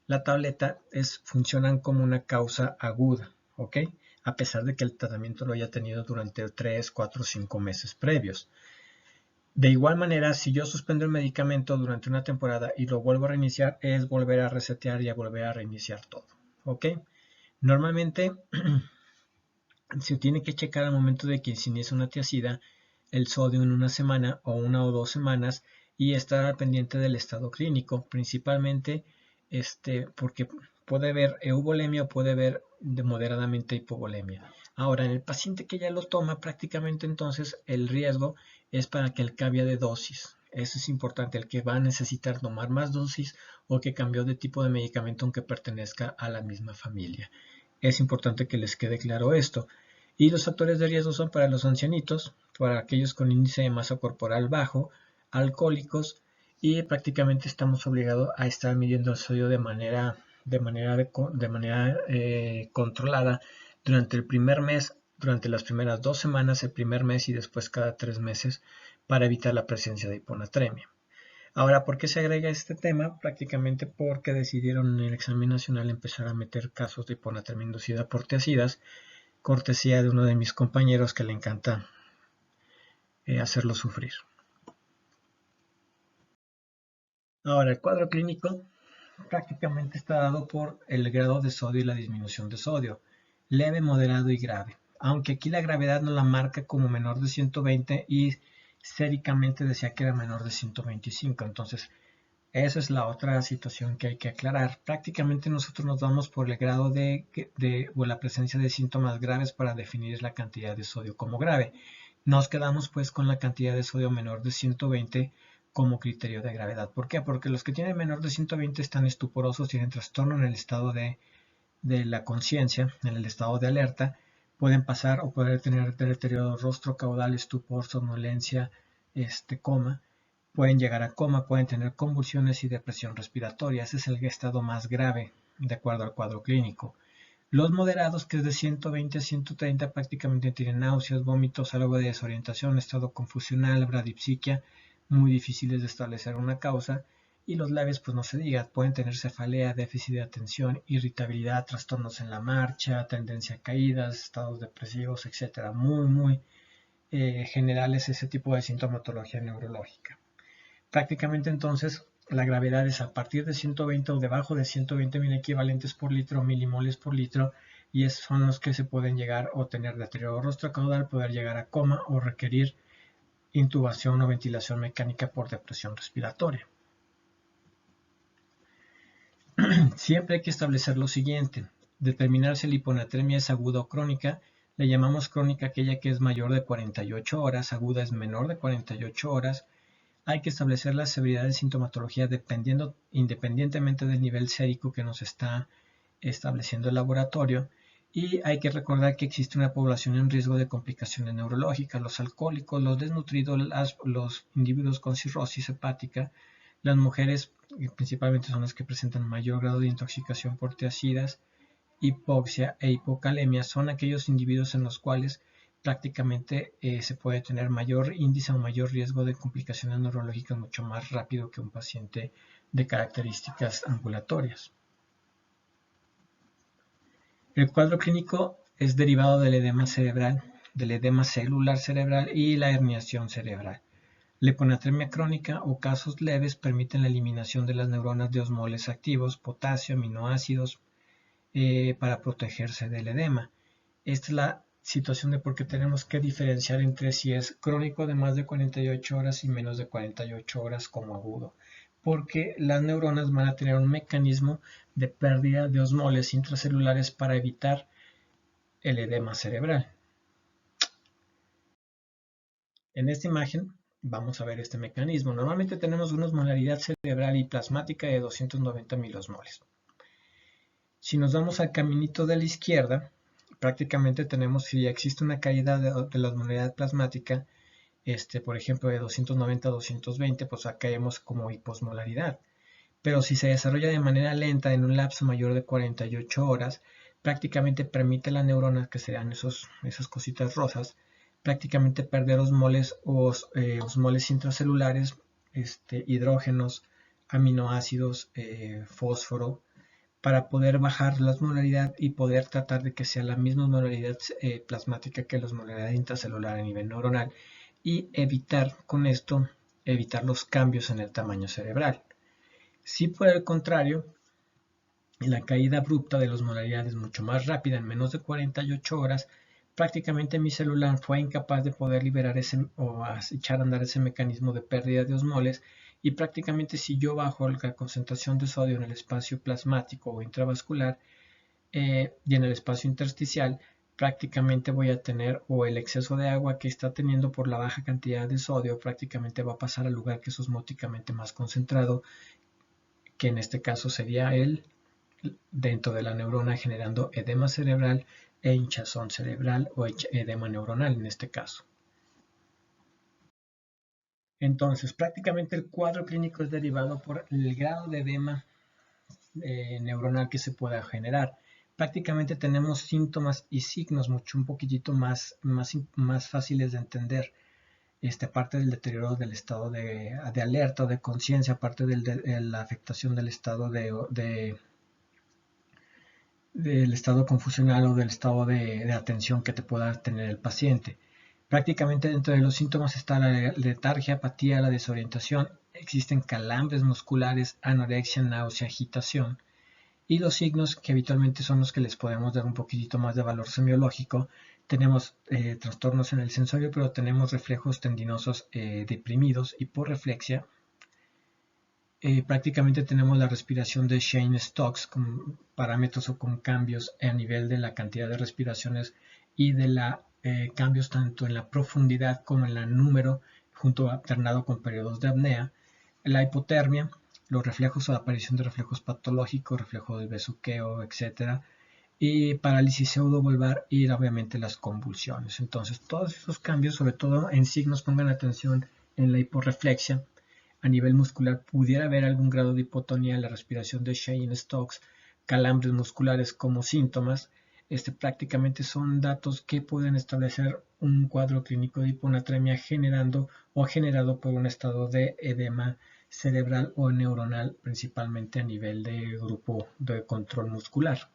la tableta funcionan como una causa aguda, ¿ok? A pesar de que el tratamiento lo haya tenido durante 3, 4, 5 meses previos. De igual manera, si yo suspendo el medicamento durante una temporada y lo vuelvo a reiniciar, es volver a resetear y a volver a reiniciar todo, ¿ok? Normalmente se tiene que checar al momento de que se inicia una tiacida el sodio en una semana o 1 o 2 semanas y estar pendiente del estado clínico, principalmente porque puede haber euvolemia o puede haber moderadamente hipovolemia. Ahora, en el paciente que ya lo toma, prácticamente entonces el riesgo es para que él cambie de dosis. Eso es importante, el que va a necesitar tomar más dosis o que cambió de tipo de medicamento aunque pertenezca a la misma familia. Es importante que les quede claro esto. Y los factores de riesgo son para los ancianitos, para aquellos con índice de masa corporal bajo, alcohólicos, y prácticamente estamos obligados a estar midiendo el sodio de manera controlada durante el primer mes, durante las primeras 2 semanas, el primer mes y después cada 3 meses para evitar la presencia de hiponatremia. Ahora, ¿por qué se agrega este tema? Prácticamente porque decidieron en el examen nacional empezar a meter casos de hiponatremia inducida por tiazidas, cortesía de uno de mis compañeros que le encanta hacerlo sufrir. Ahora, el cuadro clínico prácticamente está dado por el grado de sodio y la disminución de sodio, leve, moderado y grave. Aunque aquí la gravedad no la marca como menor de 120 y séricamente decía que era menor de 125. Entonces, esa es la otra situación que hay que aclarar. Prácticamente nosotros nos vamos por el grado o la presencia de síntomas graves para definir la cantidad de sodio como grave. Nos quedamos pues con la cantidad de sodio menor de 120 como criterio de gravedad. ¿Por qué? Porque los que tienen menor de 120 están estuporosos, tienen trastorno en el estado de la conciencia, en el estado de alerta, pueden pasar o poder tener deterioro rostro caudal, estupor, somnolencia, coma, pueden llegar a coma, pueden tener convulsiones y depresión respiratoria. Ese es el estado más grave de acuerdo al cuadro clínico. Los moderados, que es de 120 a 130, prácticamente tienen náuseas, vómitos, algo de desorientación, estado confusional, bradipsiquia, muy difíciles de establecer una causa. Y los leves, pues no se diga, pueden tener cefalea, déficit de atención, irritabilidad, trastornos en la marcha, tendencia a caídas, estados depresivos, etc. Muy generales ese tipo de sintomatología neurológica. Prácticamente entonces la gravedad es a partir de 120 o debajo de 120 mil equivalentes por litro, milimoles por litro, y son los que se pueden llegar o tener deterioro rostrocaudal, poder llegar a coma o requerir intubación o ventilación mecánica por depresión respiratoria. Siempre hay que establecer lo siguiente: determinar si la hiponatremia es aguda o crónica. Le llamamos crónica aquella que es mayor de 48 horas, aguda es menor de 48 horas. Hay que establecer la severidad de sintomatología independientemente del nivel sérico que nos está estableciendo el laboratorio. Y hay que recordar que existe una población en riesgo de complicaciones neurológicas: los alcohólicos, los desnutridos, los individuos con cirrosis hepática. Las mujeres principalmente son las que presentan mayor grado de intoxicación por tiazidas, hipoxia e hipocalemia. Son aquellos individuos en los cuales prácticamente se puede tener mayor índice o mayor riesgo de complicaciones neurológicas mucho más rápido que un paciente de características ambulatorias. El cuadro clínico es derivado del edema cerebral, del edema celular cerebral y la herniación cerebral. La hiponatremia crónica o casos leves permiten la eliminación de las neuronas de osmoles activos, potasio, aminoácidos, para protegerse del edema. Esta es la situación de por qué tenemos que diferenciar entre si es crónico de más de 48 horas y menos de 48 horas como agudo, porque las neuronas van a tener un mecanismo de pérdida de osmoles intracelulares para evitar el edema cerebral. En esta imagen vamos a ver este mecanismo. Normalmente tenemos una osmolaridad cerebral y plasmática de 290 milosmoles. Si nos vamos al caminito de la izquierda, prácticamente tenemos, si existe una caída de la osmolaridad plasmática, por ejemplo de 290 a 220, pues acá caemos como hiposmolaridad. Pero si se desarrolla de manera lenta en un lapso mayor de 48 horas, prácticamente permite a la neurona, que sean esas cositas rosas, prácticamente perder osmoles intracelulares, hidrógenos, aminoácidos, fósforo, para poder bajar la osmolaridad y poder tratar de que sea la misma osmolaridad plasmática que la osmolaridad intracelular a nivel neuronal, y evitar con esto, evitar los cambios en el tamaño cerebral. Si por el contrario, la caída abrupta de la osmolaridad es mucho más rápida, en menos de 48 horas, prácticamente mi celular fue incapaz de poder liberar o echar a andar ese mecanismo de pérdida de osmoles, y prácticamente si yo bajo la concentración de sodio en el espacio plasmático o intravascular y en el espacio intersticial, prácticamente voy a tener, o el exceso de agua que está teniendo por la baja cantidad de sodio prácticamente va a pasar al lugar que es osmóticamente más concentrado, que en este caso sería dentro de la neurona, generando edema cerebral e hinchazón cerebral o edema neuronal en este caso. Entonces, prácticamente el cuadro clínico es derivado por el grado de edema neuronal que se pueda generar. Prácticamente tenemos síntomas y signos un poquitito más fáciles de entender. Aparte del deterioro del estado de alerta o de conciencia, aparte de la afectación del estado del estado confusional o del estado de atención que te pueda tener el paciente. Prácticamente dentro de los síntomas está la letargia, apatía, la desorientación, existen calambres musculares, anorexia, náusea, agitación, y los signos que habitualmente son los que les podemos dar un poquitito más de valor semiológico. Tenemos trastornos en el sensorio, pero tenemos reflejos tendinosos deprimidos, hiporreflexia. Prácticamente tenemos la respiración de Cheyne-Stokes con parámetros o con cambios a nivel de la cantidad de respiraciones y de cambios tanto en la profundidad como en el número, junto alternado con periodos de apnea. la hipotermia, los reflejos o la aparición de reflejos patológicos, reflejo del besuqueo, etc. Y parálisis pseudovulvar y obviamente las convulsiones. Entonces, todos esos cambios, sobre todo en signos, pongan atención en la hiporreflexia. A nivel muscular pudiera haber algún grado de hipotonía, la respiración de Cheyne-Stokes, calambres musculares como síntomas. Prácticamente son datos que pueden establecer un cuadro clínico de hiponatremia generando o generado por un estado de edema cerebral o neuronal, principalmente a nivel de grupo de control muscular.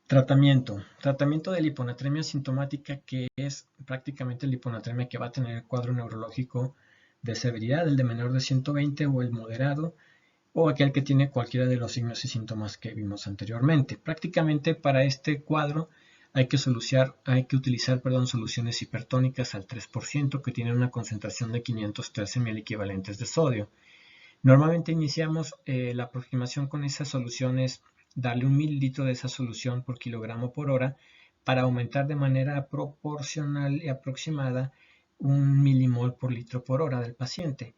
Tratamiento. Tratamiento de la hiponatremia sintomática, que es prácticamente la hiponatremia que va a tener el cuadro neurológico de severidad, el de menor de 120 o el moderado, o aquel que tiene cualquiera de los signos y síntomas que vimos anteriormente. Prácticamente para este cuadro hay que utilizar soluciones hipertónicas al 3% que tienen una concentración de 513 miliequivalentes de sodio. Normalmente iniciamos la aproximación con esas soluciones, darle 1 mililitro de esa solución por kilogramo por hora para aumentar de manera proporcional y aproximada 1 milimol por litro por hora del paciente.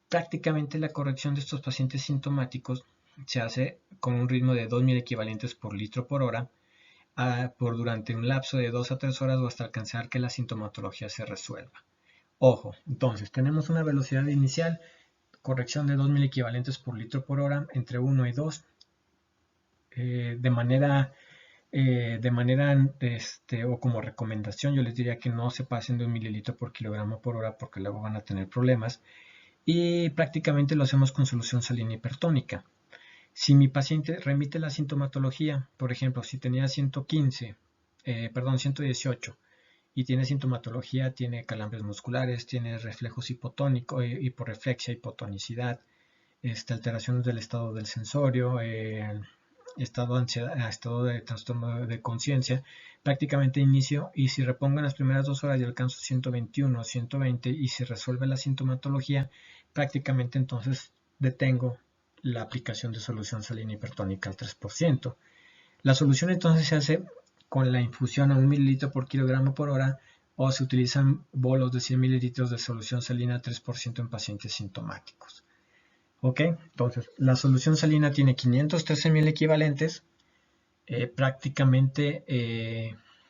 Prácticamente la corrección de estos pacientes sintomáticos se hace con un ritmo de 2 miliequivalentes por litro por hora por durante un lapso de 2 a 3 horas o hasta alcanzar que la sintomatología se resuelva. Ojo, entonces tenemos una velocidad inicial, corrección de 2 miliequivalentes por litro por hora, entre 1 y 2, de manera o como recomendación yo les diría que no se pasen de 1 mililitro por kilogramo por hora porque luego van a tener problemas, y prácticamente lo hacemos con solución salina hipertónica. Si mi paciente remite la sintomatología, por ejemplo, si tenía 118 y tiene sintomatología, tiene calambres musculares, tiene reflejos hipotónicos, hiporreflexia, hipotonicidad, alteraciones del estado del sensorio, estado de ansiedad, estado de trastorno de conciencia, prácticamente inicio, y si repongo en las primeras 2 horas y alcanzo 121 o 120 y se resuelve la sintomatología, prácticamente entonces detengo la aplicación de solución salina hipertónica al 3%. La solución entonces se hace con la infusión a 1 mililitro por kilogramo por hora, o se utilizan bolos de 100 mililitros de solución salina al 3% en pacientes sintomáticos. Ok, entonces la solución salina tiene 513,000 equivalentes. Prácticamente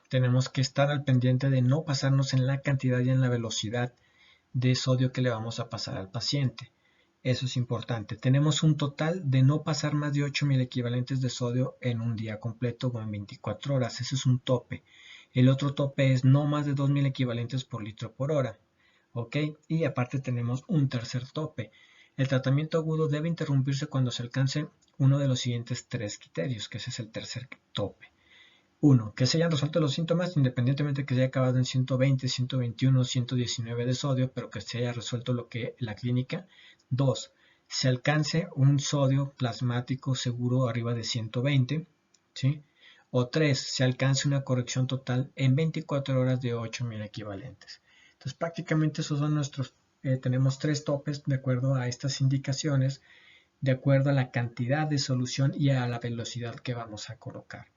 tenemos que estar al pendiente de no pasarnos en la cantidad y en la velocidad de sodio que le vamos a pasar al paciente. Eso es importante. Tenemos un total de no pasar más de 8,000 equivalentes de sodio en un día completo o en 24 horas. Ese es un tope. El otro tope es no más de 2,000 equivalentes por litro por hora. ¿Ok? Y aparte tenemos un tercer tope. El tratamiento agudo debe interrumpirse cuando se alcance uno de los siguientes 3 criterios, que ese es el tercer tope. 1. Que se hayan resuelto los síntomas independientemente de que se haya acabado en 120, 121, 119 de sodio, pero que se haya resuelto lo que la clínica. 2. Se alcance un sodio plasmático seguro arriba de 120, ¿sí? O 3. Se alcance una corrección total en 24 horas de 8,000 equivalentes. Entonces prácticamente esos son nuestros, tenemos 3 topes de acuerdo a estas indicaciones, de acuerdo a la cantidad de solución y a la velocidad que vamos a colocar.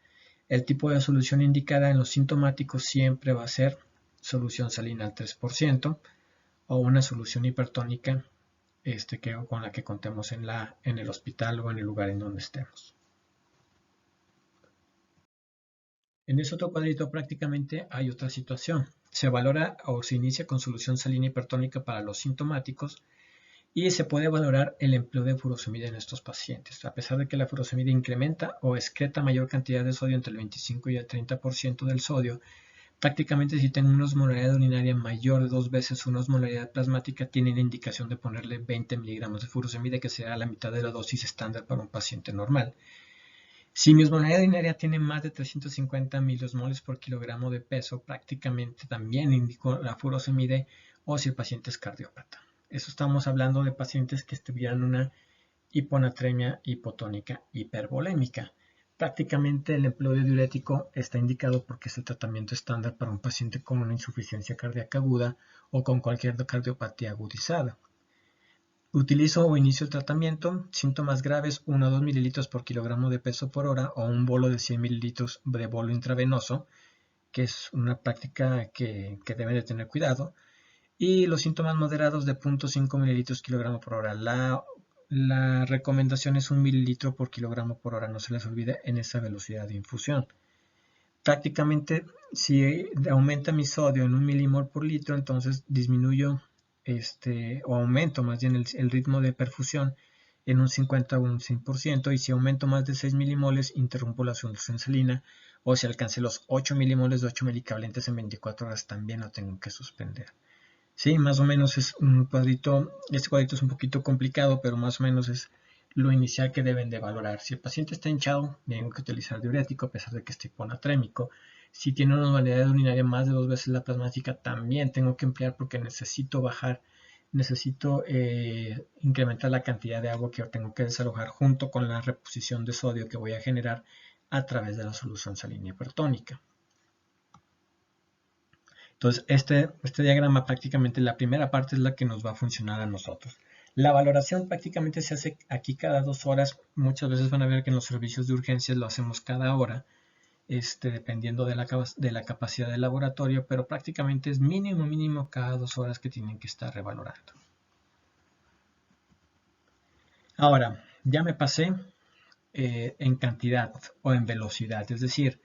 El tipo de solución indicada en los sintomáticos siempre va a ser solución salina al 3% o una solución hipertónica con la que contemos en el hospital o en el lugar en donde estemos. En ese otro cuadrito prácticamente hay otra situación. Se valora o se inicia con solución salina hipertónica para los sintomáticos y se puede valorar el empleo de furosemida en estos pacientes. A pesar de que la furosemida incrementa o excreta mayor cantidad de sodio, entre el 25 y el 30% del sodio, prácticamente si tienen una osmolaridad urinaria mayor de 2 veces una osmolaridad plasmática, tienen indicación de ponerle 20 miligramos de furosemida, que será la mitad de la dosis estándar para un paciente normal. Si mi osmolaridad urinaria tiene más de 350 miliosmoles por kilogramo de peso, prácticamente también indico la furosemida, o si el paciente es cardiópata. Eso estamos hablando de pacientes que tuvieran una hiponatremia hipotónica hipervolémica. Prácticamente el empleo de diurético está indicado porque es el tratamiento estándar para un paciente con una insuficiencia cardíaca aguda o con cualquier cardiopatía agudizada. Utilizo o inicio el tratamiento, síntomas graves, 1 a 2 mililitros por kilogramo de peso por hora, o un bolo de 100 mililitros de bolo intravenoso, que es una práctica que deben de tener cuidado. y los síntomas moderados de 0.5 mililitros kilogramo por hora. La recomendación es 1 mililitro por kilogramo por hora, no se les olvide en esa velocidad de infusión. Prácticamente si aumenta mi sodio en 1 milimol por litro, entonces disminuyo o aumento más bien el ritmo de perfusión en un 50 o un 100%, y si aumento más de 6 milimoles, interrumpo la solución salina, o si alcancé los 8 milimoles de 8 milicavalentes en 24 horas, también lo tengo que suspender. Sí, más o menos es un cuadrito, este cuadrito es un poquito complicado, pero más o menos es lo inicial que deben de valorar. Si el paciente está hinchado, tengo que utilizar diurético a pesar de que esté hiponatrémico. Si tiene una normalidad urinaria más de 2 veces la plasmática, también tengo que emplear porque necesito incrementar la cantidad de agua que tengo que desalojar junto con la reposición de sodio que voy a generar a través de la solución salina hipertónica. Entonces, este diagrama prácticamente la primera parte es la que nos va a funcionar a nosotros. La valoración prácticamente se hace aquí cada 2 horas. Muchas veces van a ver que en los servicios de urgencias lo hacemos cada hora, dependiendo de la capacidad del laboratorio, pero prácticamente es mínimo cada 2 horas que tienen que estar revalorando. Ahora, ya me pasé en cantidad o en velocidad, es decir,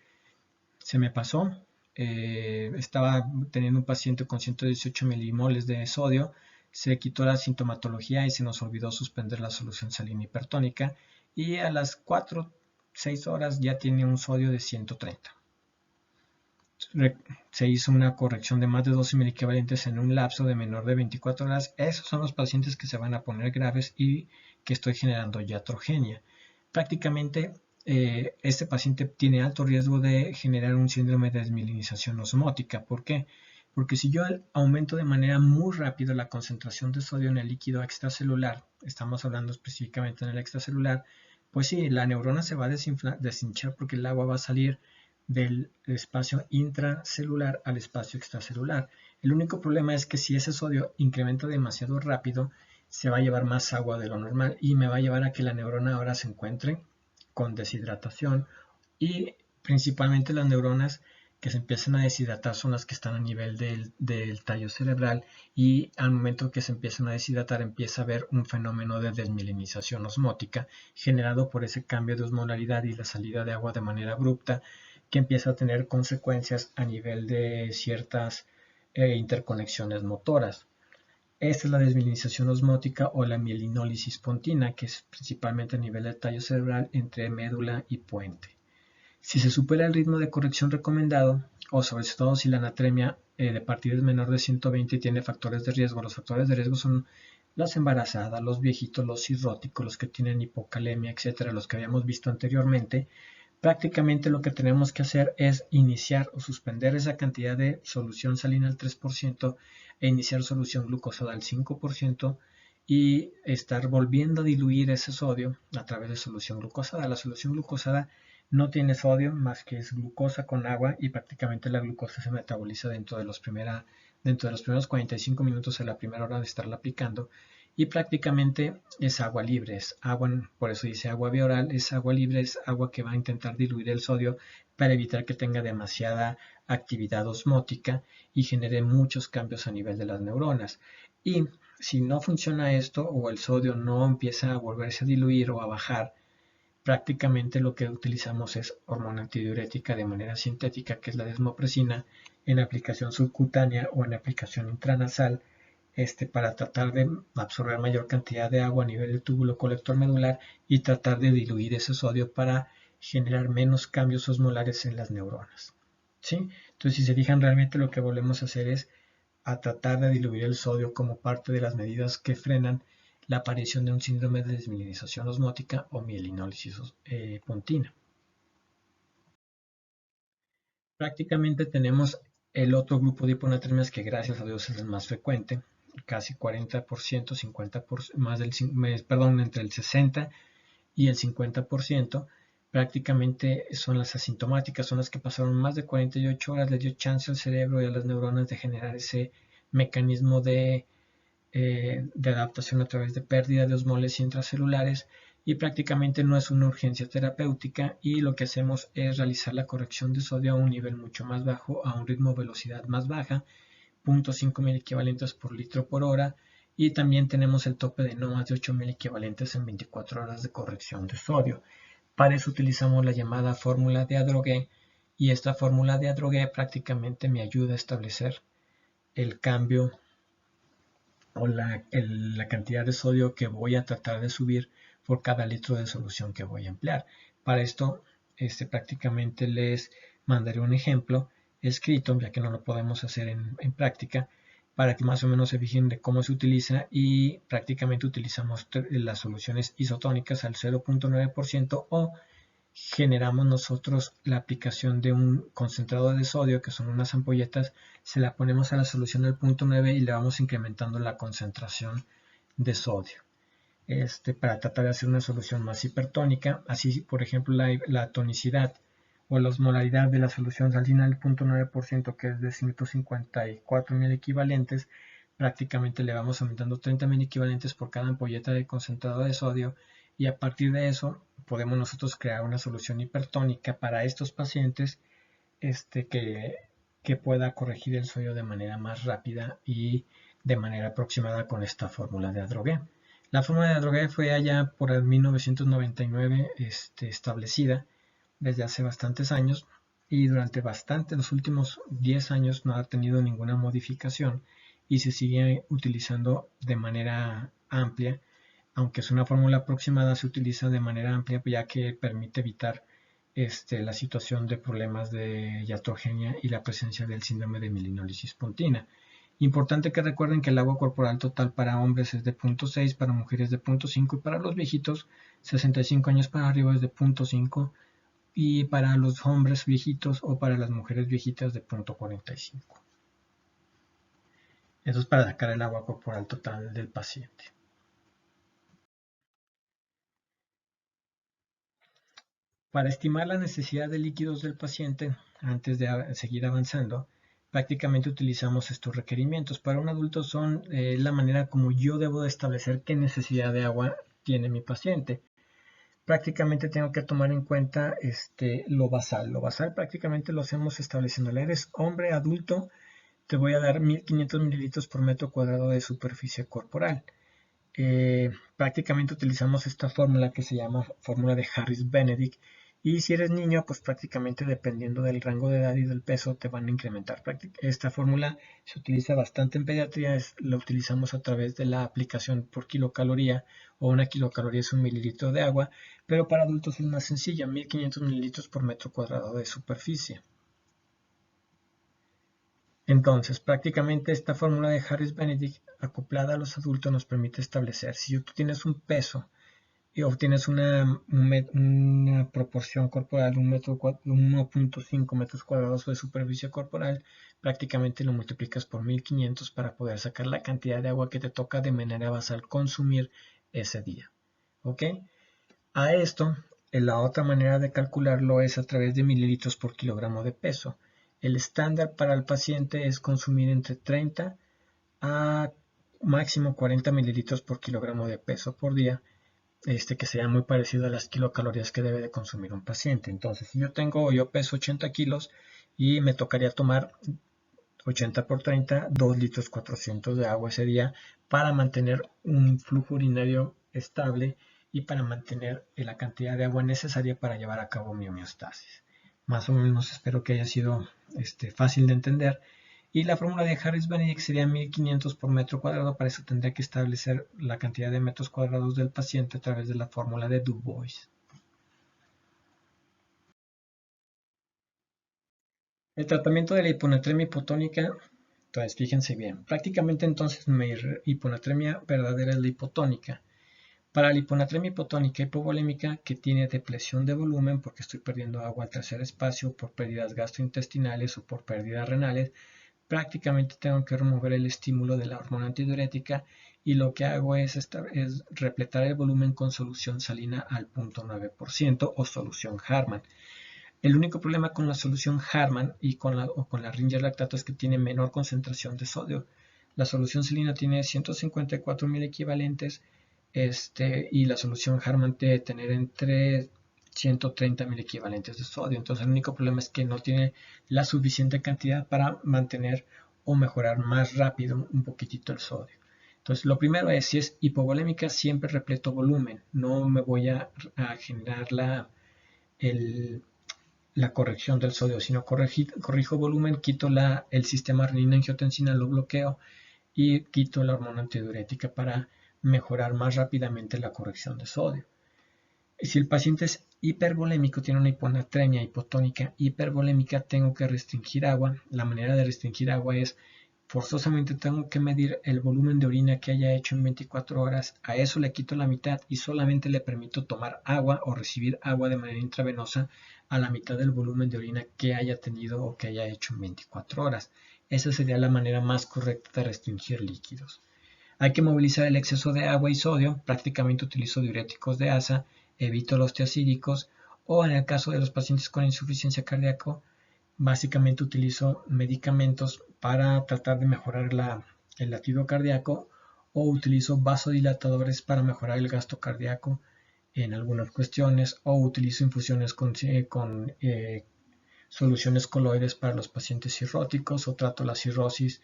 se me pasó. Estaba teniendo un paciente con 118 milimoles de sodio, se quitó la sintomatología y se nos olvidó suspender la solución salina hipertónica, y a las 4-6 horas ya tiene un sodio de 130. Se hizo una corrección de más de 12 miliequivalentes en un lapso de menor de 24 horas. Esos son los pacientes que se van a poner graves y que estoy generando iatrogenia. Prácticamente este paciente tiene alto riesgo de generar un síndrome de desmielinización osmótica. ¿Por qué? Porque si yo aumento de manera muy rápida la concentración de sodio en el líquido extracelular, estamos hablando específicamente en el extracelular, pues sí, la neurona se va a deshinchar porque el agua va a salir del espacio intracelular al espacio extracelular. El único problema es que si ese sodio incrementa demasiado rápido, se va a llevar más agua de lo normal y me va a llevar a que la neurona ahora se encuentre con deshidratación, y principalmente las neuronas que se empiezan a deshidratar son las que están a nivel del tallo cerebral, y al momento que se empiezan a deshidratar empieza a haber un fenómeno de desmielinización osmótica generado por ese cambio de osmolaridad y la salida de agua de manera abrupta, que empieza a tener consecuencias a nivel de ciertas interconexiones motoras. Esta es la desmielinización osmótica o la mielinólisis pontina, que es principalmente a nivel del tallo cerebral entre médula y puente. Si se supera el ritmo de corrección recomendado, o sobre todo si la anatremia de partida es menor de 120 y tiene factores de riesgo, los factores de riesgo son las embarazadas, los viejitos, los cirróticos, los que tienen hipocalemia, etcétera, los que habíamos visto anteriormente. Prácticamente lo que tenemos que hacer es iniciar o suspender esa cantidad de solución salina al 3% e iniciar solución glucosada al 5%, y estar volviendo a diluir ese sodio a través de solución glucosada. La solución glucosada no tiene sodio más que es glucosa con agua, y prácticamente la glucosa se metaboliza dentro de los primeros 45 minutos de la primera hora de estarla aplicando, y prácticamente es agua libre, es agua, por eso dice agua bioral, es agua libre, es agua que va a intentar diluir el sodio para evitar que tenga demasiada actividad osmótica y genere muchos cambios a nivel de las neuronas. Y si no funciona esto, o el sodio no empieza a volverse a diluir o a bajar, prácticamente lo que utilizamos es hormona antidiurética de manera sintética, que es la desmopresina, en aplicación subcutánea o en aplicación intranasal, para tratar de absorber mayor cantidad de agua a nivel del túbulo colector medular y tratar de diluir ese sodio para generar menos cambios osmolares en las neuronas. ¿Sí? Entonces, si se fijan, realmente lo que volvemos a hacer es a tratar de diluir el sodio como parte de las medidas que frenan la aparición de un síndrome de desmielinización osmótica o mielinólisis pontina. Prácticamente tenemos el otro grupo de hiponatremias que, gracias a Dios, es el más frecuente, casi 40%, 50%, entre el 60 y el 50%. Prácticamente son las asintomáticas, son las que pasaron más de 48 horas, le dio chance al cerebro y a las neuronas de generar ese mecanismo de adaptación a través de pérdida de osmoles intracelulares, y prácticamente no es una urgencia terapéutica, y lo que hacemos es realizar la corrección de sodio a un nivel mucho más bajo, a un ritmo de velocidad más baja, 0.5 mil equivalentes por litro por hora, y también tenemos el tope de no más de 8 mil equivalentes en 24 horas de corrección de sodio. Para eso utilizamos la llamada fórmula de Adrogué, y esta fórmula de Adrogué prácticamente me ayuda a establecer el cambio o la cantidad de sodio que voy a tratar de subir por cada litro de solución que voy a emplear. Para esto prácticamente les mandaré un ejemplo escrito, ya que no lo podemos hacer en práctica, para que más o menos se fijen de cómo se utiliza, y prácticamente utilizamos las soluciones isotónicas al 0.9% o generamos nosotros la aplicación de un concentrado de sodio, que son unas ampolletas, se la ponemos a la solución del 0.9 y le vamos incrementando la concentración de sodio. Para tratar de hacer una solución más hipertónica. Así, por ejemplo, la tonicidad o la osmolaridad de la solución salina del 0.9%, que es de 154 mil equivalentes, prácticamente le vamos aumentando 30 mil equivalentes por cada ampolleta de concentrado de sodio, y a partir de eso podemos nosotros crear una solución hipertónica para estos pacientes que pueda corregir el sodio de manera más rápida y de manera aproximada con esta fórmula de Adrogué. La fórmula de Adrogué fue allá por el 1999 establecida desde hace bastantes años, y durante los últimos 10 años no ha tenido ninguna modificación y se sigue utilizando de manera amplia. Aunque es una fórmula aproximada, se utiliza de manera amplia, ya que permite evitar la situación de problemas de iatrogenia y la presencia del síndrome de melinólisis pontina. Importante que recuerden que el agua corporal total para hombres es de 0.6, para mujeres de 0.5, y para los viejitos 65 años para arriba es de 0.5, y para los hombres viejitos o para las mujeres viejitas de 0.45. Eso es para sacar el agua corporal total del paciente. Para estimar la necesidad de líquidos del paciente, antes de seguir avanzando, prácticamente utilizamos estos requerimientos. Para un adulto son la manera como yo debo de establecer qué necesidad de agua tiene mi paciente. Prácticamente tengo que tomar en cuenta lo basal. Lo basal prácticamente lo hacemos estableciendo: eres hombre adulto, te voy a dar 1500 mililitros por metro cuadrado de superficie corporal. Prácticamente utilizamos esta fórmula que se llama fórmula de Harris-Benedict, y si eres niño, pues prácticamente dependiendo del rango de edad y del peso te van a incrementar. Esta fórmula se utiliza bastante en pediatría, la utilizamos a través de la aplicación por kilocaloría, o una kilocaloría es un mililitro de agua, pero para adultos es más sencilla: 1500 mililitros por metro cuadrado de superficie. Entonces, prácticamente esta fórmula de Harris-Benedict acoplada a los adultos nos permite establecer: si tú tienes un peso y obtienes una proporción corporal de 1.5 metros cuadrados de superficie corporal, prácticamente lo multiplicas por 1500 para poder sacar la cantidad de agua que te toca de manera basal consumir ese día. ¿Ok? A esto, la otra manera de calcularlo es a través de mililitros por kilogramo de peso. El estándar para el paciente es consumir entre 30 a máximo 40 mililitros por kilogramo de peso por día, que sería muy parecido a las kilocalorías que debe de consumir un paciente. Entonces, si yo peso 80 kilos y me tocaría tomar 80 por 30, 2 litros 400 de agua ese día, para mantener un flujo urinario estable y para mantener la cantidad de agua necesaria para llevar a cabo mi homeostasis. Más o menos espero que haya sido fácil de entender. Y la fórmula de Harris-Benedict sería 1500 por metro cuadrado. Para eso tendría que establecer la cantidad de metros cuadrados del paciente a través de la fórmula de Du Bois. El tratamiento de la hiponatremia hipotónica, entonces fíjense bien, prácticamente entonces mi hiponatremia verdadera es la hipotónica. Para la hiponatremia hipotónica hipovolémica, que tiene depresión de volumen porque estoy perdiendo agua al tercer espacio por pérdidas gastrointestinales o por pérdidas renales, prácticamente tengo que remover el estímulo de la hormona antidiurética, y lo que hago es repletar el volumen con solución salina al 0.9% o solución Harman. El único problema con la solución Harman y con la Ringer lactato es que tiene menor concentración de sodio. La solución salina tiene 154.000 equivalentes, y la solución Harman debe tener entre 130.000 equivalentes de sodio. Entonces el único problema es que no tiene la suficiente cantidad para mantener o mejorar más rápido un poquitito el sodio. Entonces, lo primero es, si es hipovolémica, siempre repleto volumen. No me voy a generar la corrección del sodio, sino corrijo volumen, quito el sistema renina-angiotensina, lo bloqueo y quito la hormona antidiurética para mejorar más rápidamente la corrección de sodio. Si el paciente es hipervolémico, tiene una hiponatremia hipotónica hipervolémica, tengo que restringir agua. La manera de restringir agua es forzosamente tengo que medir el volumen de orina que haya hecho en 24 horas, a eso le quito la mitad y solamente le permito tomar agua o recibir agua de manera intravenosa a la mitad del volumen de orina que haya tenido o que haya hecho en 24 horas. Esa sería la manera más correcta de restringir líquidos. Hay que movilizar el exceso de agua y sodio, prácticamente utilizo diuréticos de asa, evito los tiacídicos o en el caso de los pacientes con insuficiencia cardíaca, básicamente utilizo medicamentos para tratar de mejorar el latido cardíaco o utilizo vasodilatadores para mejorar el gasto cardíaco en algunas cuestiones o utilizo infusiones con soluciones coloides para los pacientes cirróticos o trato la cirrosis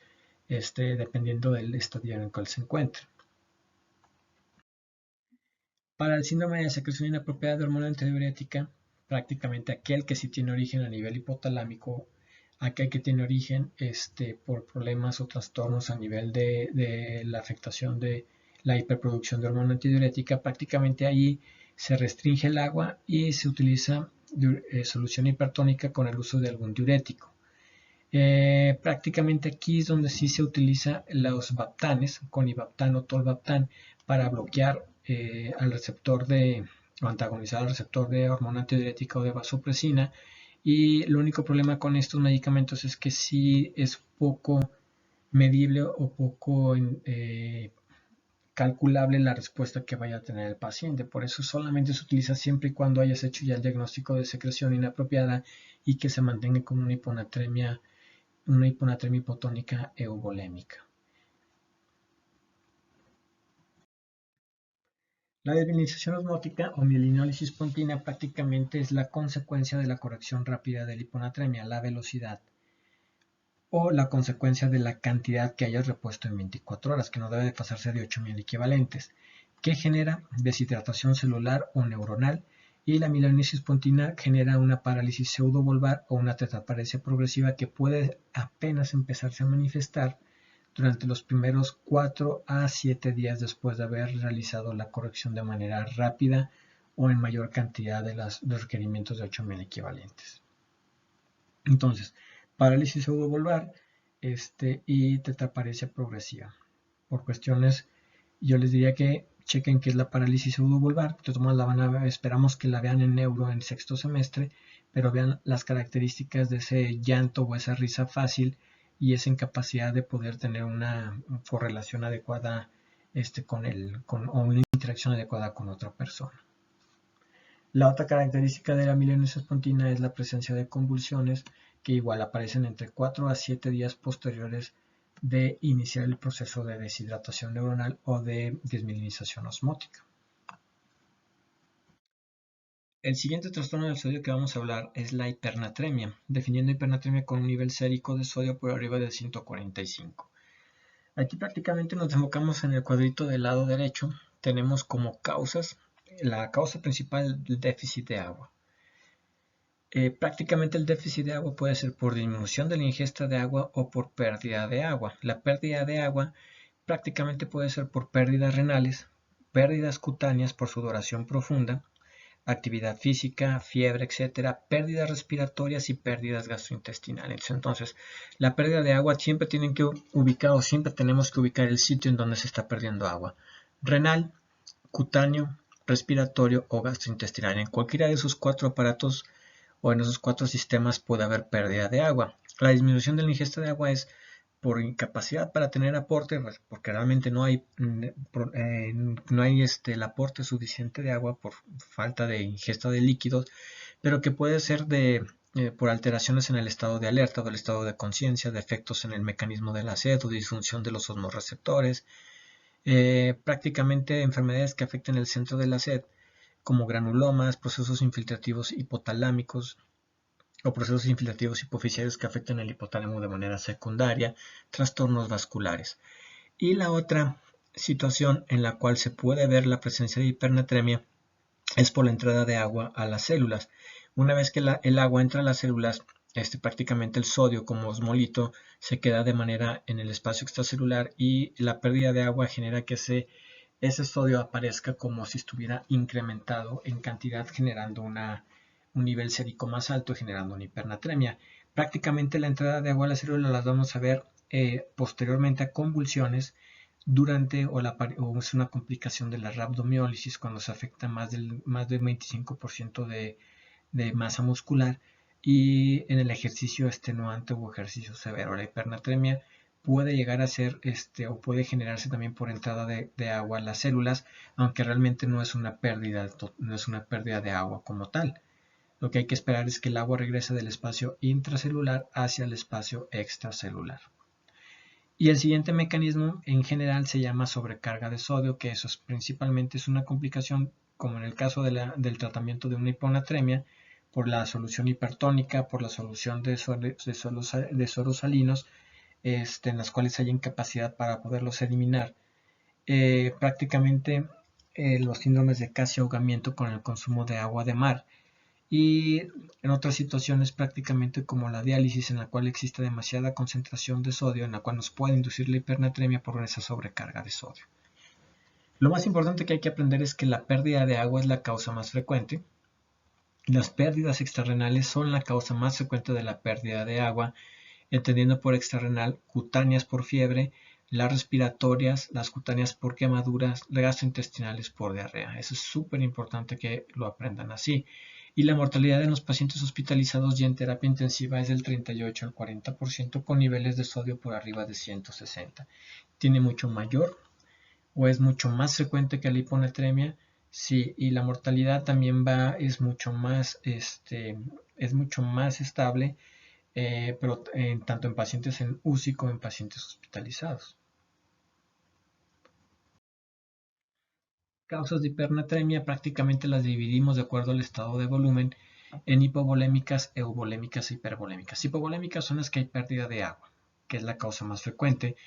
dependiendo del estadio en el cual se encuentre. Para el síndrome de secreción inapropiada de hormona antidiurética, prácticamente aquel que sí tiene origen a nivel hipotalámico, aquel que tiene origen por problemas o trastornos a nivel de la afectación de la hiperproducción de hormona antidiurética, prácticamente ahí se restringe el agua y se utiliza solución hipertónica con el uso de algún diurético. Prácticamente aquí es donde sí se utiliza los baptanes, conibaptán o tolvaptán, para bloquear al receptor o antagonizar al receptor de hormona antidiurética o de vasopresina. Y el único problema con estos medicamentos es que sí es poco medible o poco calculable la respuesta que vaya a tener el paciente. Por eso solamente se utiliza siempre y cuando hayas hecho ya el diagnóstico de secreción inapropiada y que se mantenga con una hiponatremia hipotónica euvolémica. La desmineralización osmótica o mielinólisis pontina prácticamente es la consecuencia de la corrección rápida de la hiponatremia, la velocidad, o la consecuencia de la cantidad que hayas repuesto en 24 horas, que no debe pasarse de 8.000 equivalentes, que genera deshidratación celular o neuronal, y la mielinitis pontina genera una parálisis pseudovolvar o una tetraparesia progresiva que puede apenas empezarse a manifestar durante los primeros 4 a 7 días después de haber realizado la corrección de manera rápida o en mayor cantidad de los requerimientos de 8.000 equivalentes. Entonces, parálisis pseudovolvar y tetraparesia progresiva. Por cuestiones, yo les diría que chequen qué es la parálisis pseudovolvar. Esperamos que la vean en neuro en sexto semestre, pero vean las características de ese llanto o esa risa fácil y esa incapacidad de poder tener una correlación adecuada o una interacción adecuada con otra persona. La otra característica de la mielinitis pontina es la presencia de convulsiones que igual aparecen entre 4 a 7 días posteriores de iniciar el proceso de deshidratación neuronal o de desmielinización osmótica. El siguiente trastorno del sodio que vamos a hablar es la hipernatremia, definiendo hipernatremia con un nivel sérico de sodio por arriba de 145. Aquí prácticamente nos enfocamos en el cuadrito del lado derecho. Tenemos como causas, la causa principal del déficit de agua. Prácticamente el déficit de agua puede ser por disminución de la ingesta de agua o por pérdida de agua. La pérdida de agua prácticamente puede ser por pérdidas renales, pérdidas cutáneas por sudoración profunda, actividad física, fiebre, etcétera, pérdidas respiratorias y pérdidas gastrointestinales. Entonces, la pérdida de agua siempre tenemos que ubicar el sitio en donde se está perdiendo agua. Renal, cutáneo, respiratorio o gastrointestinal. En cualquiera de esos 4 aparatos o en esos 4 sistemas puede haber pérdida de agua. La disminución de la ingesta de agua es por incapacidad para tener aporte, porque realmente no hay el aporte suficiente de agua por falta de ingesta de líquidos, pero que puede ser por alteraciones en el estado de alerta o el estado de conciencia, defectos en el mecanismo de la sed o disfunción de los osmorreceptores, prácticamente enfermedades que afecten el centro de la sed, como granulomas, procesos infiltrativos hipotalámicos, o procesos infiltrativos hipoficiarios que afectan el hipotálamo de manera secundaria, trastornos vasculares. Y la otra situación en la cual se puede ver la presencia de hipernatremia es por la entrada de agua a las células. Una vez que el agua entra a las células, prácticamente el sodio como osmolito se queda de manera en el espacio extracelular y la pérdida de agua genera que ese sodio aparezca como si estuviera incrementado en cantidad, generando un nivel sérico más alto, generando una hipernatremia. Prácticamente la entrada de agua a las células las vamos a ver posteriormente a convulsiones durante o es una complicación de la rhabdomiólisis cuando se afecta más del 25% de masa muscular y en el ejercicio extenuante o ejercicio severo. La hipernatremia puede llegar a ser o puede generarse también por entrada de agua a las células, aunque realmente no es una pérdida de agua como tal. Lo que hay que esperar es que el agua regrese del espacio intracelular hacia el espacio extracelular. Y el siguiente mecanismo en general se llama sobrecarga de sodio, que eso principalmente es una complicación, como en el caso del tratamiento de una hiponatremia, por la solución hipertónica, por la solución de soros salinos, en las cuales hay incapacidad para poderlos eliminar. Prácticamente los síndromes de casi ahogamiento con el consumo de agua de mar. Y en otras situaciones prácticamente como la diálisis, en la cual existe demasiada concentración de sodio, en la cual nos puede inducir la hipernatremia por esa sobrecarga de sodio. Lo más importante que hay que aprender es que la pérdida de agua es la causa más frecuente. Las pérdidas extrarrenales son la causa más frecuente de la pérdida de agua, entendiendo por extrarrenal cutáneas por fiebre, las respiratorias, las cutáneas por quemaduras, las gastrointestinales por diarrea. Eso es súper importante que lo aprendan así. Y la mortalidad en los pacientes hospitalizados ya en terapia intensiva es del 38 al 40% con niveles de sodio por arriba de 160. Tiene mucho mayor o es mucho más frecuente que la hiponatremia. Sí, y la mortalidad también es mucho más estable, pero tanto en pacientes en UCI como en pacientes hospitalizados. Causas de hipernatremia prácticamente las dividimos de acuerdo al estado de volumen en hipovolémicas, euvolémicas e hipervolémicas. Hipovolémicas son las que hay pérdida de agua, que es la causa más frecuente.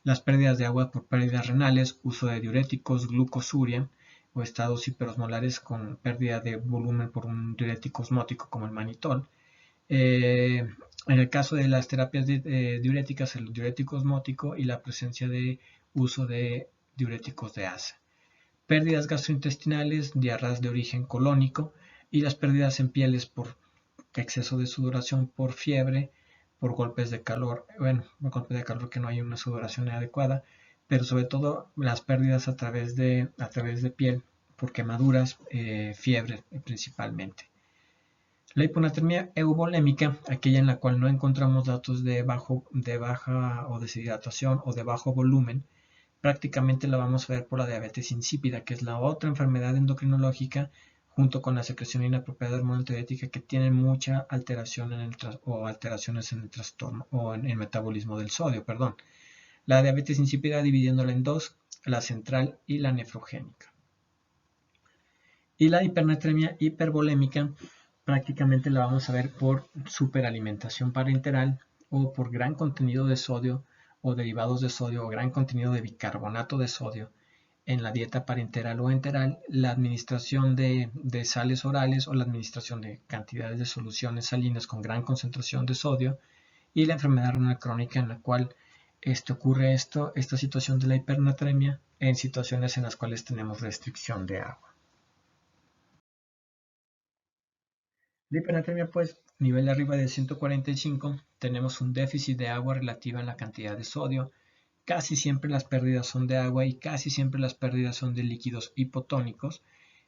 Las pérdidas de agua por pérdidas renales, uso de diuréticos, glucosuria o estados hiperosmolares con pérdida de volumen por un diurético osmótico como el manitol. En el caso de las terapias diuréticas, el diurético osmótico y la presencia de uso de diuréticos de ASA. Pérdidas gastrointestinales, diarreas de origen colónico y las pérdidas en pieles por exceso de sudoración, por fiebre, por golpes de calor, por golpes de calor que no hay una sudoración adecuada, pero sobre todo las pérdidas a través de piel por quemaduras, fiebre principalmente. La hiponatremia euvolémica, aquella en la cual no encontramos datos de baja o deshidratación o de bajo volumen, prácticamente la vamos a ver por la diabetes insípida, que es la otra enfermedad endocrinológica junto con la secreción inapropiada de hormona antidiurética que tienen mucha alteración alteraciones en el trastorno o en el metabolismo del sodio, perdón. La diabetes insípida dividiéndola en dos, la central y la nefrogénica. Y la hipernatremia hipervolémica prácticamente la vamos a ver por superalimentación parenteral o por gran contenido de sodio o derivados de sodio o gran contenido de bicarbonato de sodio en la dieta parenteral o enteral, la administración de sales orales o la administración de cantidades de soluciones salinas con gran concentración de sodio y la enfermedad renal crónica en la cual ocurre esta situación de la hipernatremia en situaciones en las cuales tenemos restricción de agua. La hipernatremia, pues, nivel arriba de 145, tenemos un déficit de agua relativa a la cantidad de sodio. Casi siempre las pérdidas son de agua y casi siempre las pérdidas son de líquidos hipotónicos.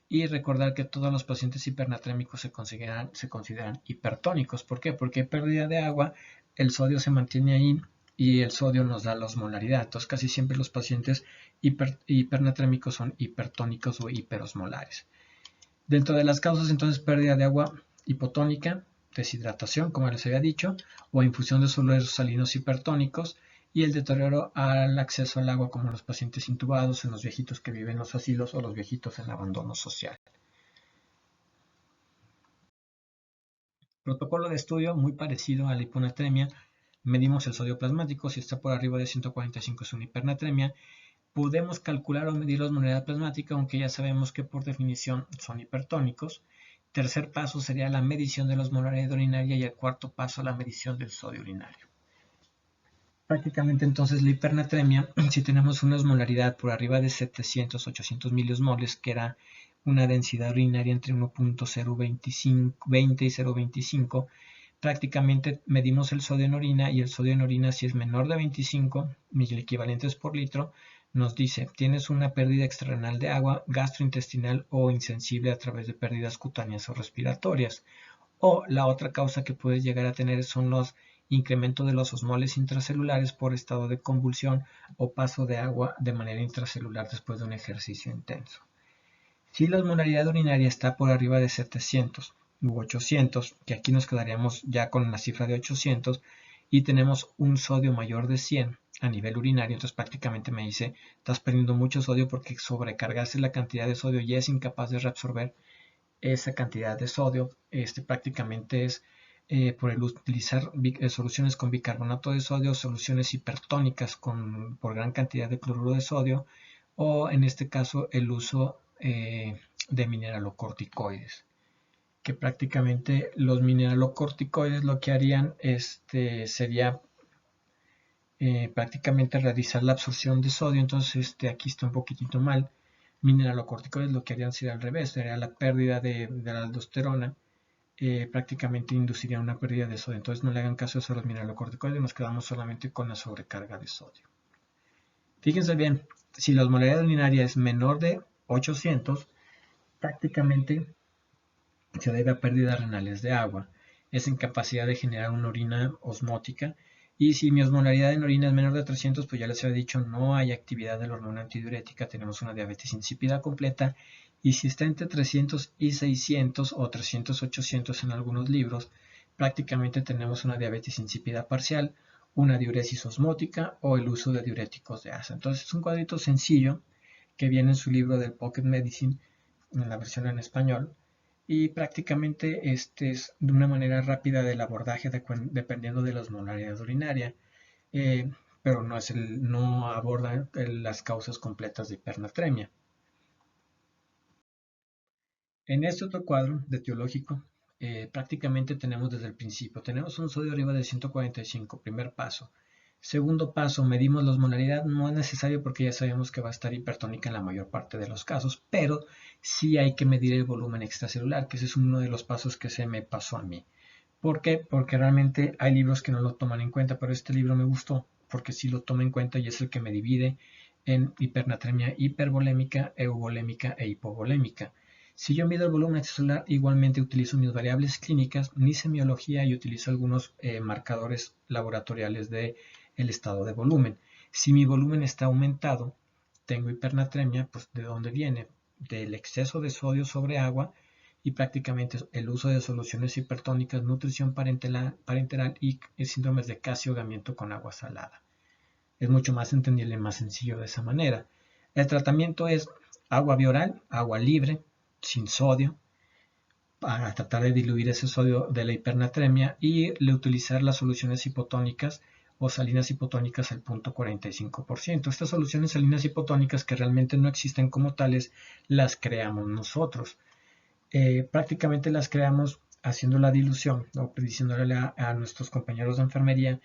Y recordar que todos los pacientes hipernatrémicos se consideran hipertónicos. ¿Por qué? Porque hay pérdida de agua, el sodio se mantiene ahí y el sodio nos da la osmolaridad. Entonces casi siempre los pacientes hipernatrémicos son hipertónicos o hiperosmolares. Dentro de las causas, entonces, pérdida de agua hipotónica, deshidratación, como les había dicho, o infusión de solutos salinos hipertónicos, y el deterioro al acceso al agua, como en los pacientes intubados, en los viejitos que viven en los asilos o los viejitos en abandono social. Protocolo de estudio muy parecido a la hiponatremia. Medimos el sodio plasmático, si está por arriba de 145 es una hipernatremia. Podemos calcular o medir la osmolaridad plasmática, aunque ya sabemos que por definición son hipertónicos. Tercer paso sería la medición de la osmolaridad urinaria y el cuarto paso la medición del sodio urinario. Prácticamente entonces la hipernatremia, si tenemos una osmolaridad por arriba de 700-800 miliosmoles, que era una densidad urinaria entre 1.020 y 0.25, prácticamente medimos el sodio en orina, y el sodio en orina, si es menor de 25 miliequivalentes por litro, nos dice: tienes una pérdida extrarrenal de agua, gastrointestinal o insensible a través de pérdidas cutáneas o respiratorias. O la otra causa que puedes llegar a tener son los incrementos de los osmoles intracelulares por estado de convulsión o paso de agua de manera intracelular después de un ejercicio intenso. Si la osmolaridad urinaria está por arriba de 700 u 800, que aquí nos quedaríamos ya con la cifra de 800, y tenemos un sodio mayor de 100 a nivel urinario, entonces prácticamente me dice: estás perdiendo mucho sodio porque sobrecargarse la cantidad de sodio y es incapaz de reabsorber esa cantidad de sodio. Prácticamente es por el utilizar soluciones con bicarbonato de sodio, soluciones hipertónicas por gran cantidad de cloruro de sodio, o en este caso el uso de mineralocorticoides, que prácticamente los mineralocorticoides lo que harían sería prácticamente realizar la absorción de sodio. Entonces aquí está un poquitito mal. Mineralocorticoides lo que harían sería al revés, sería la pérdida de la aldosterona, prácticamente induciría una pérdida de sodio. Entonces no le hagan caso a los mineralocorticoides, nos quedamos solamente con la sobrecarga de sodio. Fíjense bien, si la osmolaridad urinaria es menor de 800, prácticamente se debe a pérdidas renales de agua, es incapacidad de generar una orina osmótica. Y si mi osmolaridad en orina es menor de 300, pues ya les había dicho, no hay actividad de la hormona antidiurética, tenemos una diabetes insípida completa. Y si está entre 300 y 600 o 300-800 en algunos libros, prácticamente tenemos una diabetes insípida parcial, una diuresis osmótica o el uso de diuréticos de asa. Entonces es un cuadrito sencillo que viene en su libro del Pocket Medicine, en la versión en español, y prácticamente este es de una manera rápida del abordaje dependiendo de la osmolaridad urinaria, eh, pero no aborda las causas completas de hipernatremia. En este otro cuadro de etiológico, prácticamente tenemos desde el principio, tenemos un sodio arriba de 145, primer paso. Segundo paso, medimos la osmolaridad. No es necesario porque ya sabemos que va a estar hipertónica en la mayor parte de los casos, pero sí hay que medir el volumen extracelular, que ese es uno de los pasos que se me pasó a mí. ¿Por qué? Porque realmente hay libros que no lo toman en cuenta, pero este libro me gustó porque sí lo toma en cuenta y es el que me divide en hipernatremia hipervolémica, euvolémica e hipovolémica. Si yo mido el volumen extracelular, igualmente utilizo mis variables clínicas, mi semiología, y utilizo algunos marcadores laboratoriales del estado de volumen. Si mi volumen está aumentado, tengo hipernatremia. Pues ¿de dónde viene? Del exceso de sodio sobre agua, y prácticamente el uso de soluciones hipertónicas, nutrición parenteral y síndromes de casi ahogamiento con agua salada. Es mucho más entendible y más sencillo de esa manera. El tratamiento es agua bioral, agua libre, sin sodio, para tratar de diluir ese sodio de la hipernatremia, y utilizar las soluciones hipotónicas o salinas hipotónicas al 0.45%. Estas soluciones salinas hipotónicas, que realmente no existen como tales, las creamos nosotros. Prácticamente las creamos haciendo la dilución, o diciéndole a nuestros compañeros de enfermería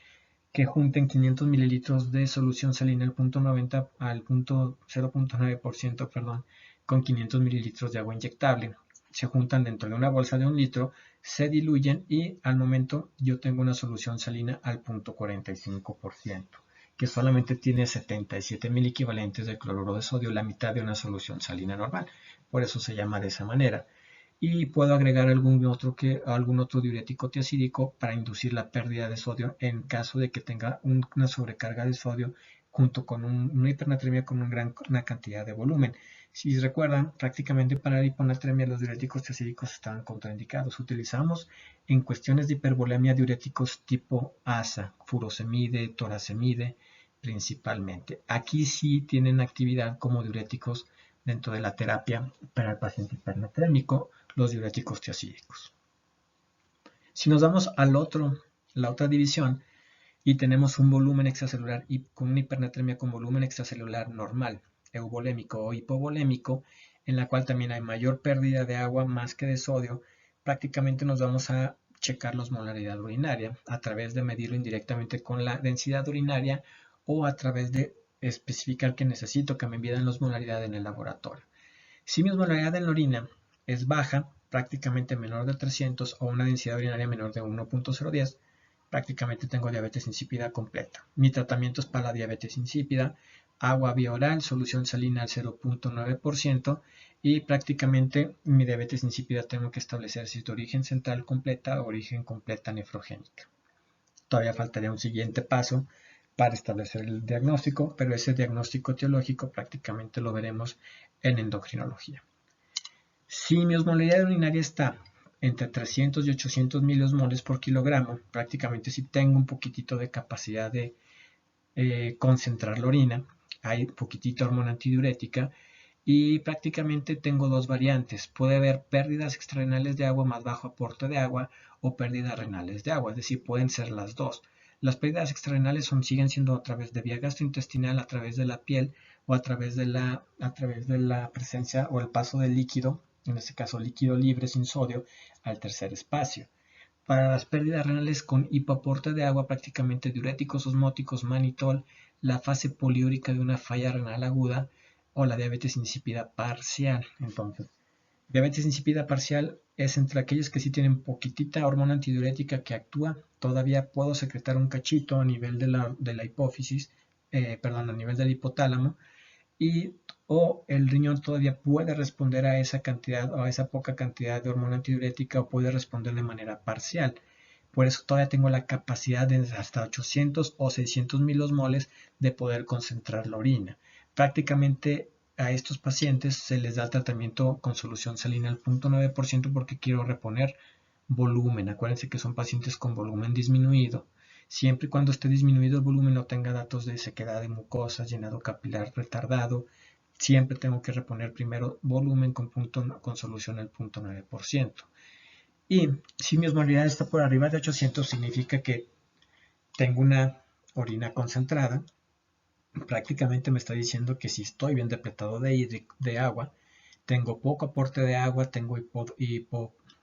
que junten 500 mililitros de solución salina al 0.9%, perdón, con 500 mililitros de agua inyectable. Se juntan dentro de una bolsa de 1 litro, se diluyen, y al momento yo tengo una solución salina al 0.45%, que solamente tiene 77 mil equivalentes de cloruro de sodio, la mitad de una solución salina normal. Por eso se llama de esa manera. Y puedo agregar algún otro diurético tiacídico para inducir la pérdida de sodio en caso de que tenga una sobrecarga de sodio junto con una hipernatremia con una cantidad de volumen. Si recuerdan, prácticamente para la hiponatremia los diuréticos tiacídicos estaban contraindicados. Utilizamos en cuestiones de hipervolemia diuréticos tipo ASA, furosemide, toracemide principalmente. Aquí sí tienen actividad como diuréticos dentro de la terapia para el paciente hipernatrémico, los diuréticos tiacídicos. Si nos vamos la otra división, y tenemos un volumen extracelular y con una hipernatremia con volumen extracelular normal, euvolémico o hipovolémico, en la cual también hay mayor pérdida de agua más que de sodio, prácticamente nos vamos a checar la osmolaridad urinaria a través de medirlo indirectamente con la densidad urinaria o a través de especificar que necesito que me midan la osmolaridad en el laboratorio. Si mi osmolaridad en la orina es baja, prácticamente menor de 300 o una densidad urinaria menor de 1.010, prácticamente tengo diabetes insípida completa. Mi tratamiento es para la diabetes insípida, agua vía oral, solución salina al 0.9% y prácticamente mi diabetes insípida tengo que establecer si es de origen central completa o origen completa nefrogénica. Todavía faltaría un siguiente paso para establecer el diagnóstico, pero ese diagnóstico etiológico prácticamente lo veremos en endocrinología. Si mi osmolaridad urinaria está entre 300 y 800 miliosmoles por kilogramo, prácticamente si tengo un poquitito de capacidad de concentrar la orina, hay un poquitito de hormona antidiurética y prácticamente tengo dos variantes. Puede haber pérdidas extrarrenales de agua más bajo aporte de agua o pérdidas renales de agua, es decir, pueden ser las dos. Las pérdidas extrarrenales siguen siendo a través de vía gastrointestinal, a través de la piel o a través de la presencia o el paso del líquido, en este caso líquido libre sin sodio, al tercer espacio. Para las pérdidas renales con hipoaporte de agua, prácticamente diuréticos osmóticos, manitol, la fase poliúrica de una falla renal aguda o la diabetes insípida parcial. Entonces, diabetes insípida parcial es entre aquellos que sí tienen poquitita hormona antidiurética que actúa. Todavía puedo secretar un cachito a nivel de la hipófisis, a nivel del hipotálamo, o el riñón todavía puede responder a esa cantidad o a esa poca cantidad de hormona antidiurética o puede responder de manera parcial. Por eso todavía tengo la capacidad de hasta 800 o 600 milosmoles de poder concentrar la orina. Prácticamente a estos pacientes se les da tratamiento con solución salina al 0.9% porque quiero reponer volumen. Acuérdense que son pacientes con volumen disminuido. Siempre y cuando esté disminuido el volumen no tenga datos de sequedad de mucosas, llenado capilar retardado, siempre tengo que reponer primero volumen con solución al 0.9%. Y si mi osmolaridad está por arriba de 800, significa que tengo una orina concentrada. Prácticamente me está diciendo que si estoy bien depletado de agua, tengo poco aporte de agua, tengo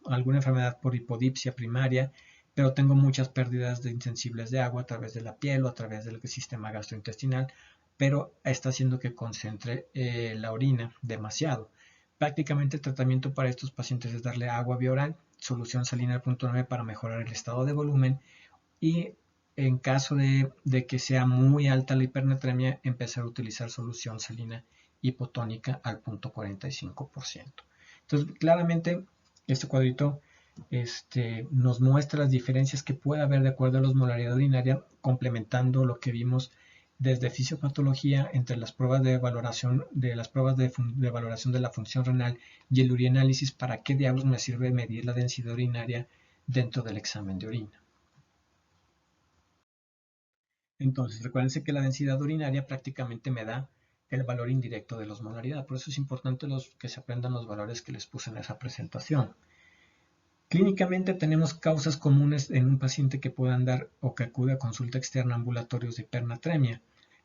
alguna enfermedad por hipodipsia primaria, pero tengo muchas pérdidas de insensibles de agua a través de la piel o a través del sistema gastrointestinal, pero está haciendo que concentre la orina demasiado. Prácticamente el tratamiento para estos pacientes es darle agua vía oral, solución salina al 0.9 para mejorar el estado de volumen y en caso de que sea muy alta la hipernatremia, empezar a utilizar solución salina hipotónica al 0.45%. Entonces, claramente, este cuadrito nos muestra las diferencias que puede haber de acuerdo a la osmolaridad urinaria, complementando lo que vimos desde fisiopatología entre las pruebas de valoración de valoración de la función renal y el urinálisis, para qué diablos me sirve medir la densidad urinaria dentro del examen de orina. Entonces, recuérdense que la densidad urinaria prácticamente me da el valor indirecto de la osmolaridad. Por eso es importante que se aprendan los valores que les puse en esa presentación. Clínicamente tenemos causas comunes en un paciente que puedan dar o que acude a consulta externa a ambulatorios de hipernatremia.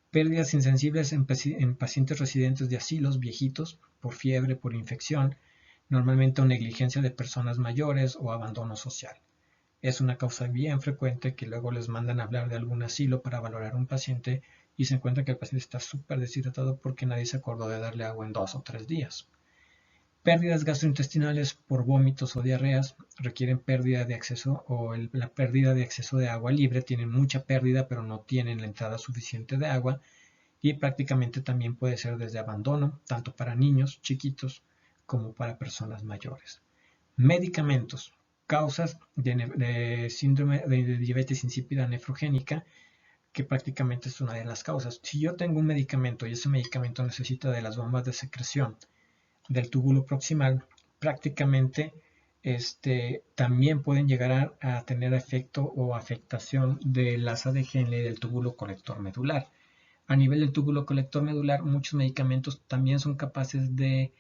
Pérdidas insensibles en pacientes residentes de asilos viejitos por fiebre, por infección, normalmente o negligencia de personas mayores o abandono social. Es una causa bien frecuente que luego les mandan a hablar de algún asilo para valorar a un paciente y se encuentra que el paciente está súper deshidratado porque nadie se acordó de darle agua en 2 o 3 días. Pérdidas gastrointestinales por vómitos o diarreas requieren pérdida de acceso o la pérdida de acceso de agua libre. Tienen mucha pérdida pero no tienen la entrada suficiente de agua y prácticamente también puede ser desde abandono, tanto para niños chiquitos como para personas mayores. Medicamentos. Causas de síndrome de diabetes insípida nefrogénica, que prácticamente es una de las causas. Si yo tengo un medicamento y ese medicamento necesita de las bombas de secreción del túbulo proximal, prácticamente también pueden llegar a tener efecto o afectación del asa de Henle y del túbulo colector medular. A nivel del túbulo colector medular, muchos medicamentos también son capaces de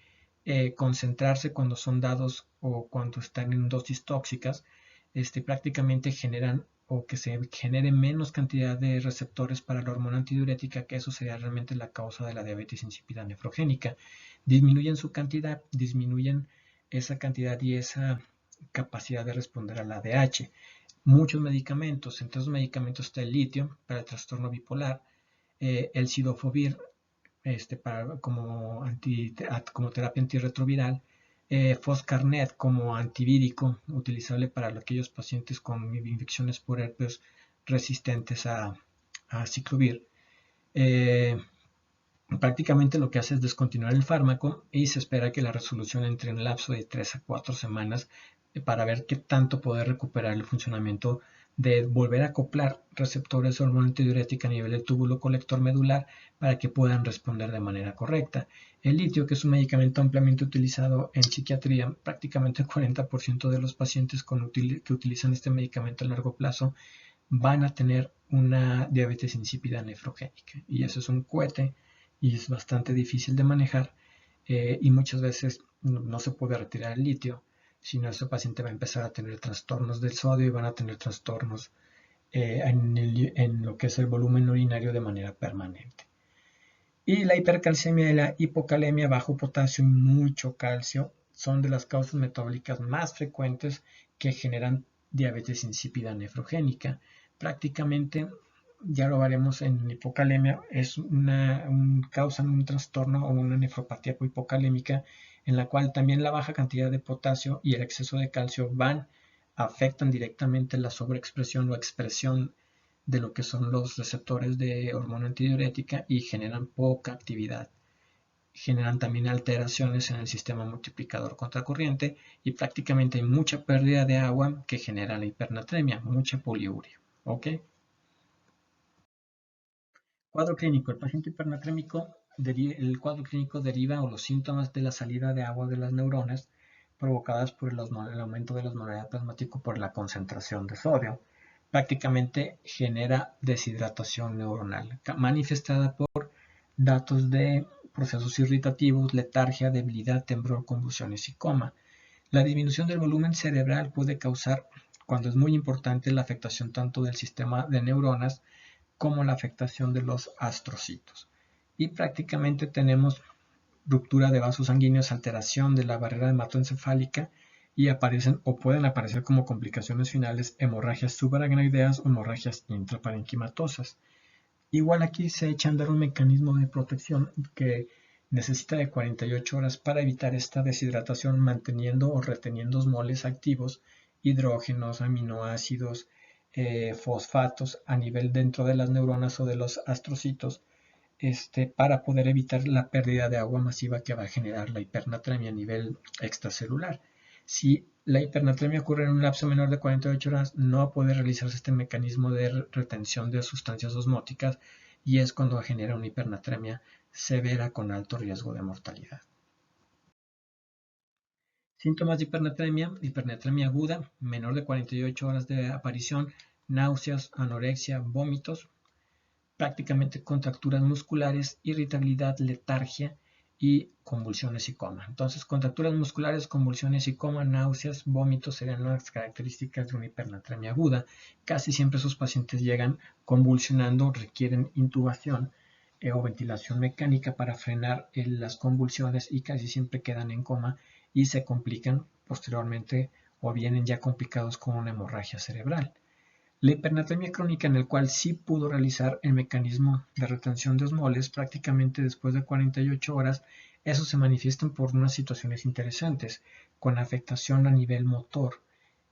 concentrarse cuando son dados o cuando están en dosis tóxicas prácticamente generan o que se genere menos cantidad de receptores para la hormona antidiurética, que eso sería realmente la causa de la diabetes insípida nefrogénica. Disminuyen su cantidad, disminuyen esa cantidad y esa capacidad de responder al ADH. Muchos medicamentos, entre esos medicamentos está el litio para el trastorno bipolar, el sidofovir como terapia antirretroviral, Foscarnet como antivírico, utilizable para aquellos pacientes con infecciones por herpes resistentes a ciclovir. Prácticamente lo que hace es descontinuar el fármaco y se espera que la resolución entre en un lapso de 3 a 4 semanas para ver qué tanto poder recuperar el funcionamiento de volver a acoplar receptores de hormona antidiurética a nivel del túbulo colector medular para que puedan responder de manera correcta. El litio, que es un medicamento ampliamente utilizado en psiquiatría, prácticamente el 40% de los pacientes que utilizan este medicamento a largo plazo van a tener una diabetes insípida nefrogénica. Y eso es un cohete y es bastante difícil de manejar y muchas veces no se puede retirar el litio, sino ese paciente va a empezar a tener trastornos del sodio y van a tener trastornos en lo que es el volumen urinario de manera permanente. Y la hipercalcemia y la hipocalemia, bajo potasio y mucho calcio, son de las causas metabólicas más frecuentes que generan diabetes insípida nefrogénica. Prácticamente, ya lo veremos en hipocalemia, causan un trastorno o una nefropatía hipocalémica en la cual también la baja cantidad de potasio y el exceso de calcio afectan directamente la sobreexpresión o expresión de lo que son los receptores de hormona antidiurética y generan poca actividad. Generan también alteraciones en el sistema multiplicador contracorriente y prácticamente hay mucha pérdida de agua que genera la hipernatremia, mucha poliuria. ¿Ok? Cuadro clínico. El paciente hipernatrémico, el cuadro clínico deriva o los síntomas de la salida de agua de las neuronas provocadas por el aumento de la osmolaridad plasmática por la concentración de sodio. Prácticamente genera deshidratación neuronal, manifestada por datos de procesos irritativos, letargia, debilidad, temblor, convulsiones y coma. La disminución del volumen cerebral puede causar, cuando es muy importante, la afectación tanto del sistema de neuronas como la afectación de los astrocitos. Y prácticamente tenemos ruptura de vasos sanguíneos, alteración de la barrera hematoencefálica y aparecen o pueden aparecer como complicaciones finales hemorragias subaracnoideas o hemorragias intraparenquimatosas. Igual aquí se echa a andar un mecanismo de protección que necesita de 48 horas para evitar esta deshidratación manteniendo o reteniendo osmoles activos, hidrógenos, aminoácidos, fosfatos a nivel dentro de las neuronas o de los astrocitos para poder evitar la pérdida de agua masiva que va a generar la hipernatremia a nivel extracelular. Si la hipernatremia ocurre en un lapso menor de 48 horas, no va a poder realizarse este mecanismo de retención de sustancias osmóticas y es cuando genera una hipernatremia severa con alto riesgo de mortalidad. Síntomas de hipernatremia aguda, menor de 48 horas de aparición, náuseas, anorexia, vómitos, prácticamente contracturas musculares, irritabilidad, letargia y convulsiones y coma. Entonces, contracturas musculares, convulsiones y coma, náuseas, vómitos serían las características de una hipernatremia aguda. Casi siempre esos pacientes llegan convulsionando, requieren intubación o ventilación mecánica para frenar las convulsiones y casi siempre quedan en coma y se complican posteriormente o vienen ya complicados con una hemorragia cerebral. La hipernatremia crónica, en el cual sí pudo realizar el mecanismo de retención de osmoles prácticamente después de 48 horas, eso se manifiesta por unas situaciones interesantes, con afectación a nivel motor,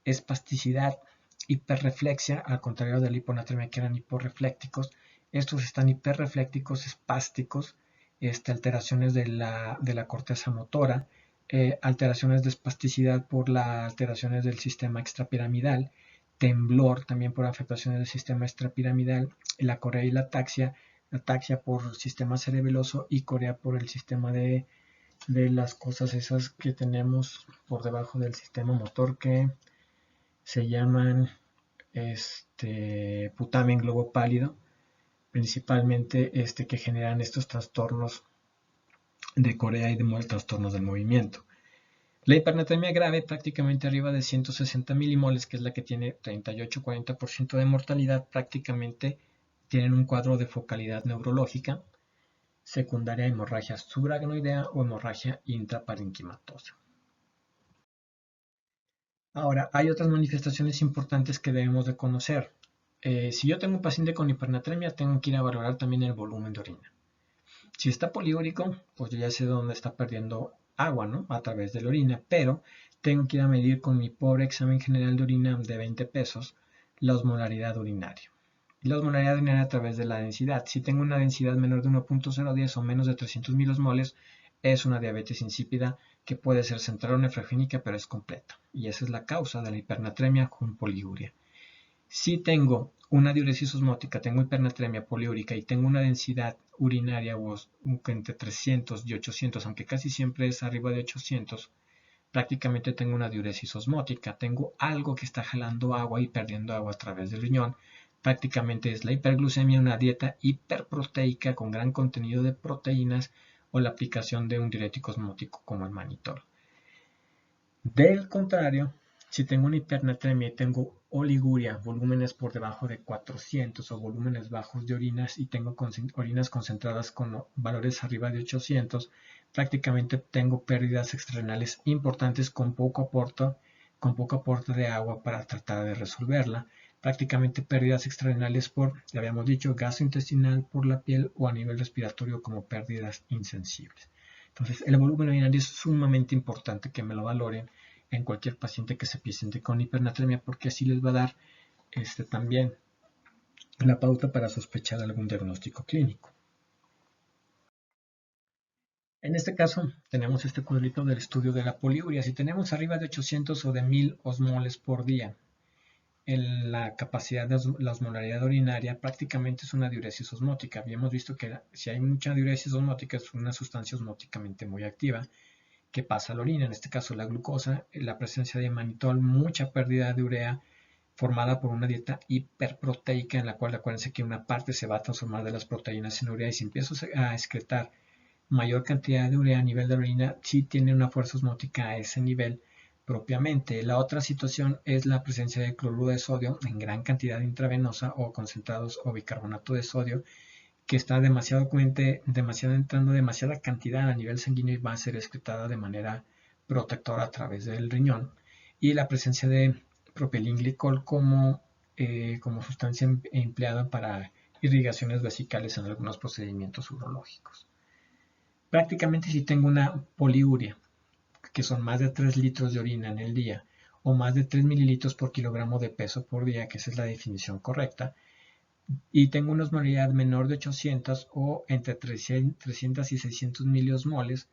espasticidad, hiperreflexia, al contrario de la hiponatremia que eran hiporreflécticos, estos están hiperreflécticos, espásticos, alteraciones de la corteza motora, alteraciones de espasticidad por las alteraciones del sistema extrapiramidal, temblor también por afectaciones del sistema extrapiramidal, la corea y la ataxia por sistema cerebeloso y corea por el sistema de las cosas esas que tenemos por debajo del sistema motor que se llaman putamen globo pálido, principalmente que generan estos trastornos de corea y de trastornos del movimiento. La hipernatremia grave, prácticamente arriba de 160 milimoles, que es la que tiene 38-40% de mortalidad, prácticamente tienen un cuadro de focalidad neurológica secundaria a hemorragia subaracnoidea o hemorragia intraparenquimatosa. Ahora, hay otras manifestaciones importantes que debemos de conocer. Si yo tengo un paciente con hipernatremia, tengo que ir a valorar también el volumen de orina. Si está poliúrico, pues yo ya sé dónde está perdiendo agua, ¿no? A través de la orina, pero tengo que ir a medir con mi pobre examen general de orina de 20 pesos la osmolaridad urinaria. Y la osmolaridad urinaria a través de la densidad. Si tengo una densidad menor de 1.010 o menos de 300 milosmoles, es una diabetes insípida que puede ser central o nefrogénica, pero es completa. Y esa es la causa de la hipernatremia con poliuria. Si tengo una diuresis osmótica, tengo hipernatremia poliúrica y tengo una densidad urinaria entre 300 y 800, aunque casi siempre es arriba de 800, prácticamente tengo una diuresis osmótica. Tengo algo que está jalando agua y perdiendo agua a través del riñón. Prácticamente es la hiperglucemia, una dieta hiperproteica con gran contenido de proteínas o la aplicación de un diurético osmótico como el mannitol. Del contrario, si tengo una hipernatremia y tengo oliguria, volúmenes por debajo de 400 o volúmenes bajos de orinas y tengo orinas concentradas con valores arriba de 800, prácticamente tengo pérdidas extrarrenales importantes con poco aporte de agua para tratar de resolverla. Prácticamente pérdidas extrarrenales por, ya habíamos dicho, gastrointestinal, por la piel o a nivel respiratorio como pérdidas insensibles. Entonces, el volumen urinario es sumamente importante que me lo valoren en cualquier paciente que se presente con hipernatremia, porque así les va a dar también la pauta para sospechar algún diagnóstico clínico. En este caso, tenemos este cuadrito del estudio de la poliuria. Si tenemos arriba de 800 o de 1000 osmoles por día, en la capacidad de la osmolaridad urinaria prácticamente es una diuresis osmótica. Habíamos visto que si hay mucha diuresis osmótica es una sustancia osmóticamente muy activa que pasa a la orina, en este caso la glucosa, la presencia de mannitol, mucha pérdida de urea formada por una dieta hiperproteica en la cual acuérdense que una parte se va a transformar de las proteínas en urea y si empiezo a excretar mayor cantidad de urea a nivel de la orina, sí tiene una fuerza osmótica a ese nivel propiamente. La otra situación es la presencia de cloruro de sodio en gran cantidad intravenosa o concentrados o bicarbonato de sodio que está demasiada cantidad a nivel sanguíneo y va a ser excretada de manera protectora a través del riñón. Y la presencia de propilenglicol como sustancia empleada para irrigaciones vesicales en algunos procedimientos urológicos. Prácticamente si tengo una poliuria, que son más de 3 litros de orina en el día, o más de 3 mililitros por kilogramo de peso por día, que esa es la definición correcta, y tengo una osmolaridad menor de 800 o entre 300 y 600 miliosmoles,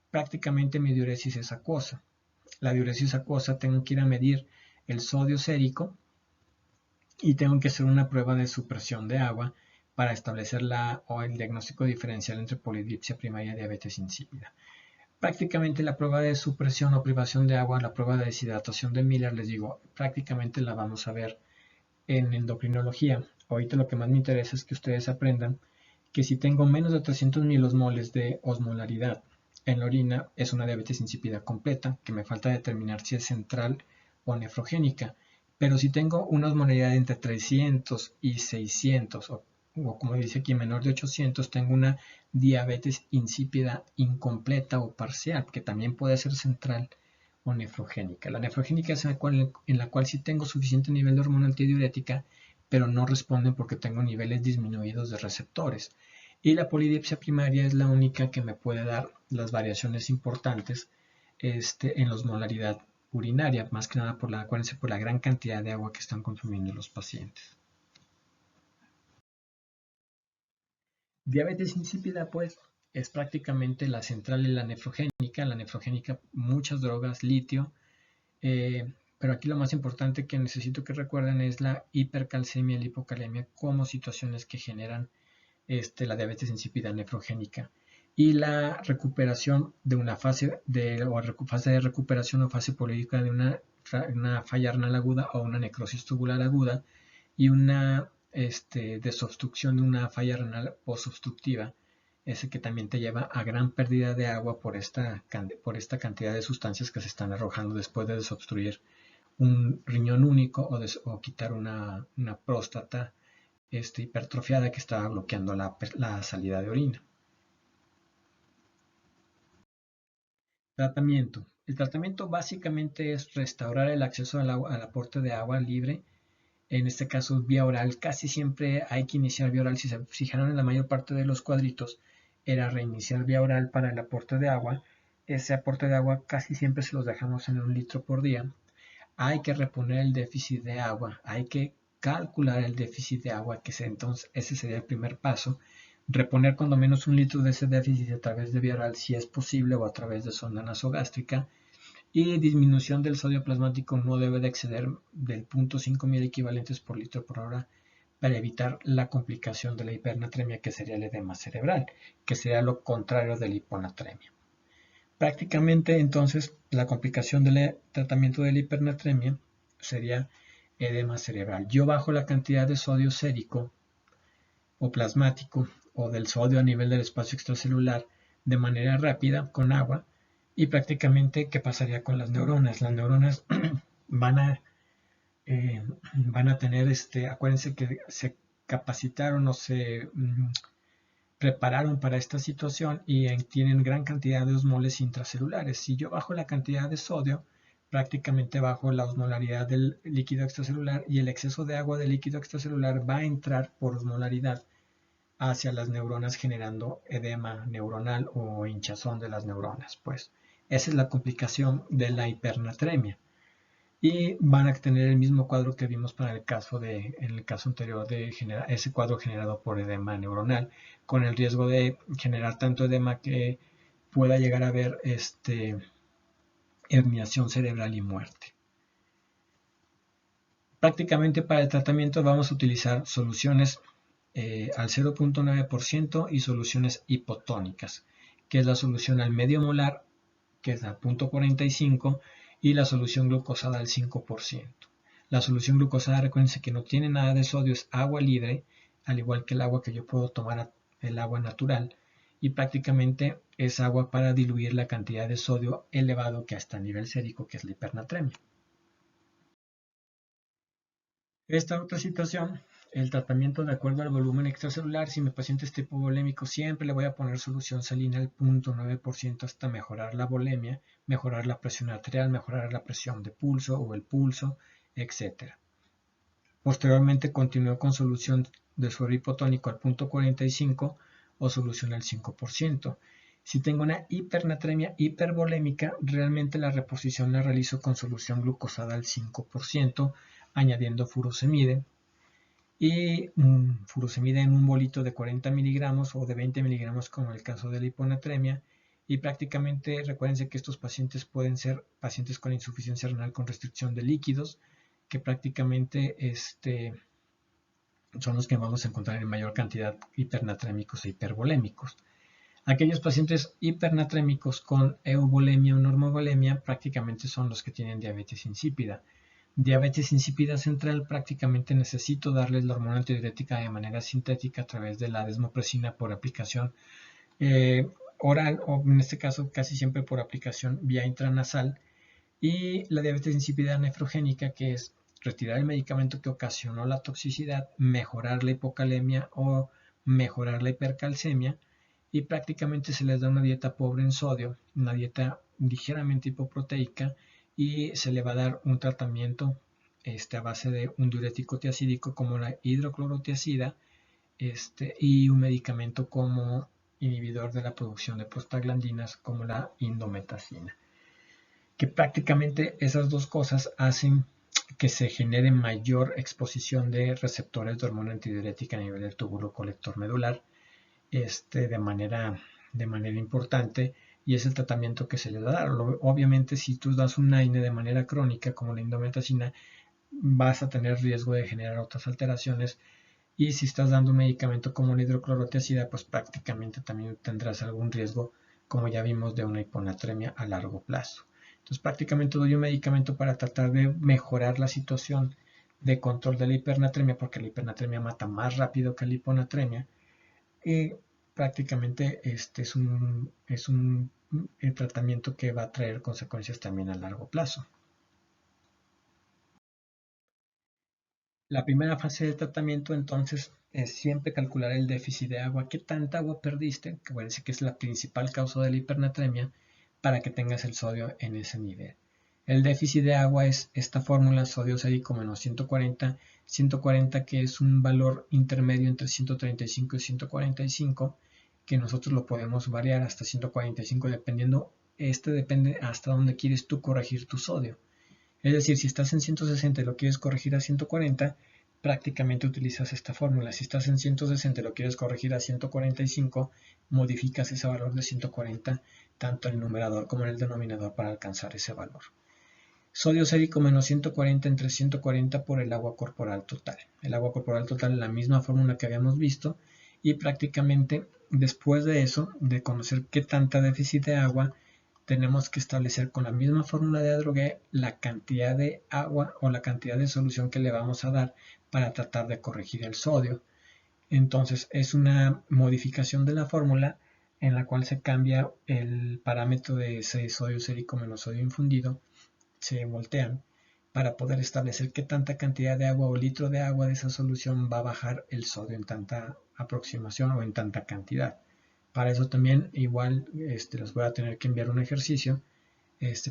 prácticamente mi diuresis es acuosa. La diuresis acuosa tengo que ir a medir el sodio sérico y tengo que hacer una prueba de supresión de agua para establecer el diagnóstico diferencial entre polidipsia primaria y diabetes insípida. Prácticamente la prueba de supresión o privación de agua, la prueba de deshidratación de Miller, les digo, prácticamente la vamos a ver en endocrinología. Ahorita lo que más me interesa es que ustedes aprendan que si tengo menos de 300 milosmoles de osmolaridad en la orina, es una diabetes insípida completa, que me falta determinar si es central o nefrogénica. Pero si tengo una osmolaridad entre 300 y 600, o como dice aquí, menor de 800, tengo una diabetes insípida incompleta o parcial, que también puede ser central o nefrogénica. La nefrogénica es en la cual sí tengo suficiente nivel de hormona antidiurética, pero no responden porque tengo niveles disminuidos de receptores. Y la polidipsia primaria es la única que me puede dar las variaciones importantes en la osmolaridad urinaria, más que nada acuérdense, por la gran cantidad de agua que están consumiendo los pacientes. Diabetes insípida, pues, es prácticamente la central en la nefrogénica, muchas drogas, litio, pero aquí lo más importante que necesito que recuerden es la hipercalcemia y la hipocalemia como situaciones que generan la diabetes insípida nefrogénica y la recuperación de una fase de recuperación o fase política de una falla renal aguda o una necrosis tubular aguda y una desobstrucción de una falla renal posobstructiva ese que también te lleva a gran pérdida de agua por esta cantidad de sustancias que se están arrojando después de desobstruir un riñón único o quitar una próstata hipertrofiada que estaba bloqueando la salida de orina. Tratamiento. El tratamiento básicamente es restaurar el acceso al aporte de agua libre, en este caso vía oral. Casi siempre hay que iniciar vía oral. Si se fijaron en la mayor parte de los cuadritos, era reiniciar vía oral para el aporte de agua. Ese aporte de agua casi siempre se los dejamos en 1 litro por día. Hay que reponer el déficit de agua, hay que calcular el déficit de agua, entonces ese sería el primer paso. Reponer cuando menos 1 litro de ese déficit a través de vía oral si es posible o a través de sonda nasogástrica. Y disminución del sodio plasmático no debe de exceder del 0.5 mil equivalentes por litro por hora para evitar la complicación de la hipernatremia, que sería el edema cerebral, que sería lo contrario de la hiponatremia. Prácticamente entonces la complicación del tratamiento de la hipernatremia sería edema cerebral. Yo bajo la cantidad de sodio sérico o plasmático o del sodio a nivel del espacio extracelular de manera rápida con agua, y prácticamente ¿qué pasaría con las neuronas? Las neuronas van a tener, acuérdense que se capacitaron o se prepararon para esta situación y tienen gran cantidad de osmoles intracelulares. Si yo bajo la cantidad de sodio, prácticamente bajo la osmolaridad del líquido extracelular, y el exceso de agua del líquido extracelular va a entrar por osmolaridad hacia las neuronas generando edema neuronal o hinchazón de las neuronas. Pues esa es la complicación de la hipernatremia. Y van a tener el mismo cuadro que vimos en el caso anterior de ese cuadro generado por edema neuronal, con el riesgo de generar tanto edema que pueda llegar a haber herniación cerebral y muerte. Prácticamente para el tratamiento vamos a utilizar soluciones al 0.9% y soluciones hipotónicas, que es la solución al medio molar, que es a 0.45, y la solución glucosada al 5%. La solución glucosada, recuerden que no tiene nada de sodio, es agua libre, al igual que el agua que yo puedo tomar, el agua natural, y prácticamente es agua para diluir la cantidad de sodio elevado que hasta nivel sérico, que es la hipernatremia. Esta otra situación, el tratamiento de acuerdo al volumen extracelular. Si mi paciente es tipo volémico, siempre le voy a poner solución salina al 0.9% hasta mejorar la volemia, mejorar la presión arterial, mejorar la presión de pulso o el pulso, etc. Posteriormente continúo con solución de suero hipotónico al 0.45 o solución al 5%. Si tengo una hipernatremia hipervolémica, realmente la reposición la realizo con solución glucosada al 5%, añadiendo furosemide, y furosemide en un bolito de 40 miligramos o de 20 miligramos como en el caso de la hiponatremia. Y prácticamente recuérdense que estos pacientes pueden ser pacientes con insuficiencia renal con restricción de líquidos, que prácticamente son los que vamos a encontrar en mayor cantidad hipernatrémicos e hipervolémicos. Aquellos pacientes hipernatrémicos con euvolemia o normovolemia prácticamente son los que tienen diabetes insípida. Diabetes insípida central, prácticamente necesito darles la hormona antidiurética de manera sintética a través de la desmopresina por aplicación oral, o en este caso casi siempre por aplicación vía intranasal. Y la diabetes insípida nefrogénica, que es retirar el medicamento que ocasionó la toxicidad, mejorar la hipocalemia o mejorar la hipercalcemia, y prácticamente se les da una dieta pobre en sodio, una dieta ligeramente hipoproteica, y se le va a dar un tratamiento a base de un diurético tiacídico como la hidroclorotiazida, y un medicamento como inhibidor de la producción de prostaglandinas como la indometacina. Que prácticamente esas dos cosas hacen que se genere mayor exposición de receptores de hormona antidiurética a nivel del túbulo colector medular, de manera importante, y es el tratamiento que se le da. Obviamente, si tú das un AINE de manera crónica, como la indometacina, vas a tener riesgo de generar otras alteraciones, y si estás dando un medicamento como la hidroclorotiazida, pues prácticamente también tendrás algún riesgo, como ya vimos, de una hiponatremia a largo plazo. Entonces prácticamente doy un medicamento para tratar de mejorar la situación de control de la hipernatremia, porque la hipernatremia mata más rápido que la hiponatremia, y prácticamente es un tratamiento que va a traer consecuencias también a largo plazo. La primera fase del tratamiento entonces es siempre calcular el déficit de agua, qué tanta agua perdiste, que parece que es la principal causa de la hipernatremia, para que tengas el sodio en ese nivel. El déficit de agua es esta fórmula sodio sérico menos 140, 140 que es un valor intermedio entre 135 y 145, que nosotros lo podemos variar hasta 145 dependiendo, depende hasta dónde quieres tú corregir tu sodio. Es decir, si estás en 160 y lo quieres corregir a 140, prácticamente utilizas esta fórmula. Si estás en 160 y lo quieres corregir a 145, modificas ese valor de 140 tanto en el numerador como en el denominador para alcanzar ese valor. Sodio sérico menos 140 entre 140 por el agua corporal total. El agua corporal total es la misma fórmula que habíamos visto y prácticamente después de eso, de conocer qué tanta déficit de agua, tenemos que establecer con la misma fórmula de Adrogué la cantidad de agua o la cantidad de solución que le vamos a dar para tratar de corregir el sodio. Entonces es una modificación de la fórmula en la cual se cambia el parámetro de ese sodio sérico menos sodio infundido, se voltean para poder establecer qué tanta cantidad de agua o litro de agua de esa solución va a bajar el sodio en tanta aproximación o en tanta cantidad. Para eso también igual les voy a tener que enviar un ejercicio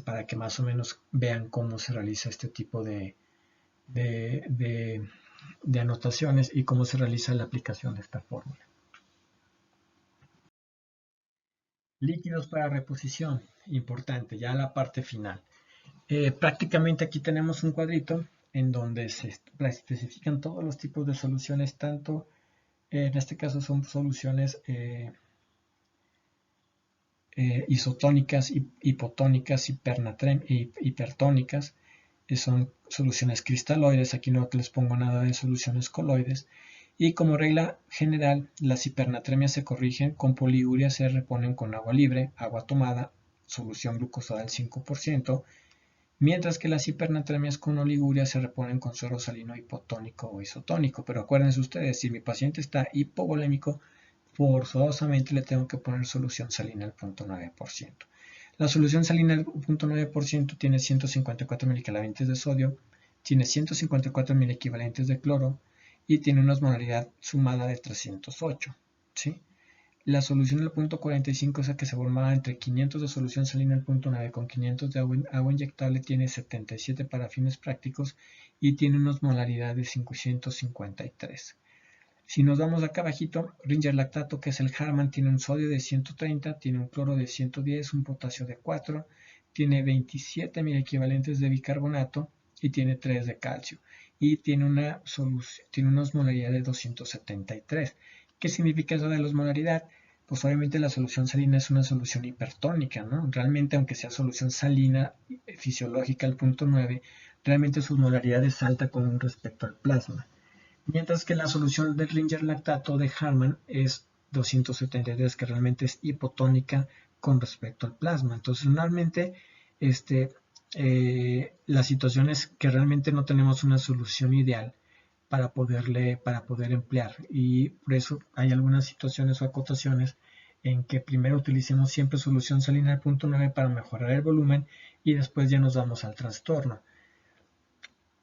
para que más o menos vean cómo se realiza este tipo de, de, de anotaciones y cómo se realiza la aplicación de esta fórmula. Líquidos para reposición, importante, ya la parte final. Prácticamente aquí tenemos un cuadrito en donde se especifican todos los tipos de soluciones, tanto en este caso son soluciones isotónicas, hipotónicas, hipertónicas, son soluciones cristaloides, aquí no les pongo nada de soluciones coloides, y como regla general, las hipernatremias se corrigen con poliuria, se reponen con agua libre, agua tomada, solución glucosada del 5%, mientras que las hipernatremias con oliguria se reponen con suero salino hipotónico o isotónico. Pero acuérdense ustedes, si mi paciente está hipovolémico, forzosamente le tengo que poner solución salina al 0.9%. La solución salina al 0.9% tiene 154 miliequivalentes de sodio, tiene 154 miliequivalentes de cloro y tiene una osmolaridad sumada de 308. ¿Sí? La solución al punto 45, o sea que se formaba entre 500 de solución salina al punto 9 con 500 de agua inyectable, tiene 77 para fines prácticos y tiene una osmolaridad de 553. Si nos vamos acá abajito, Ringer lactato, que es el Harman, tiene un sodio de 130, tiene un cloro de 110, un potasio de 4, tiene 27 mil equivalentes de bicarbonato y tiene 3 de calcio. Y tiene una osmolaridad de 273. ¿Qué significa eso de la osmolaridad? Pues obviamente la solución salina es una solución hipertónica, ¿no? Realmente, aunque sea solución salina fisiológica al punto 9, realmente su osmolaridad es alta con respecto al plasma. Mientras que la solución del Ringer lactato de Harman es 273, que realmente es hipotónica con respecto al plasma. Entonces, normalmente, la situación es que realmente no tenemos una solución ideal para poder emplear. Y por eso hay algunas situaciones o acotaciones en que primero utilicemos siempre solución salina al punto 9 para mejorar el volumen y después ya nos vamos al trastorno.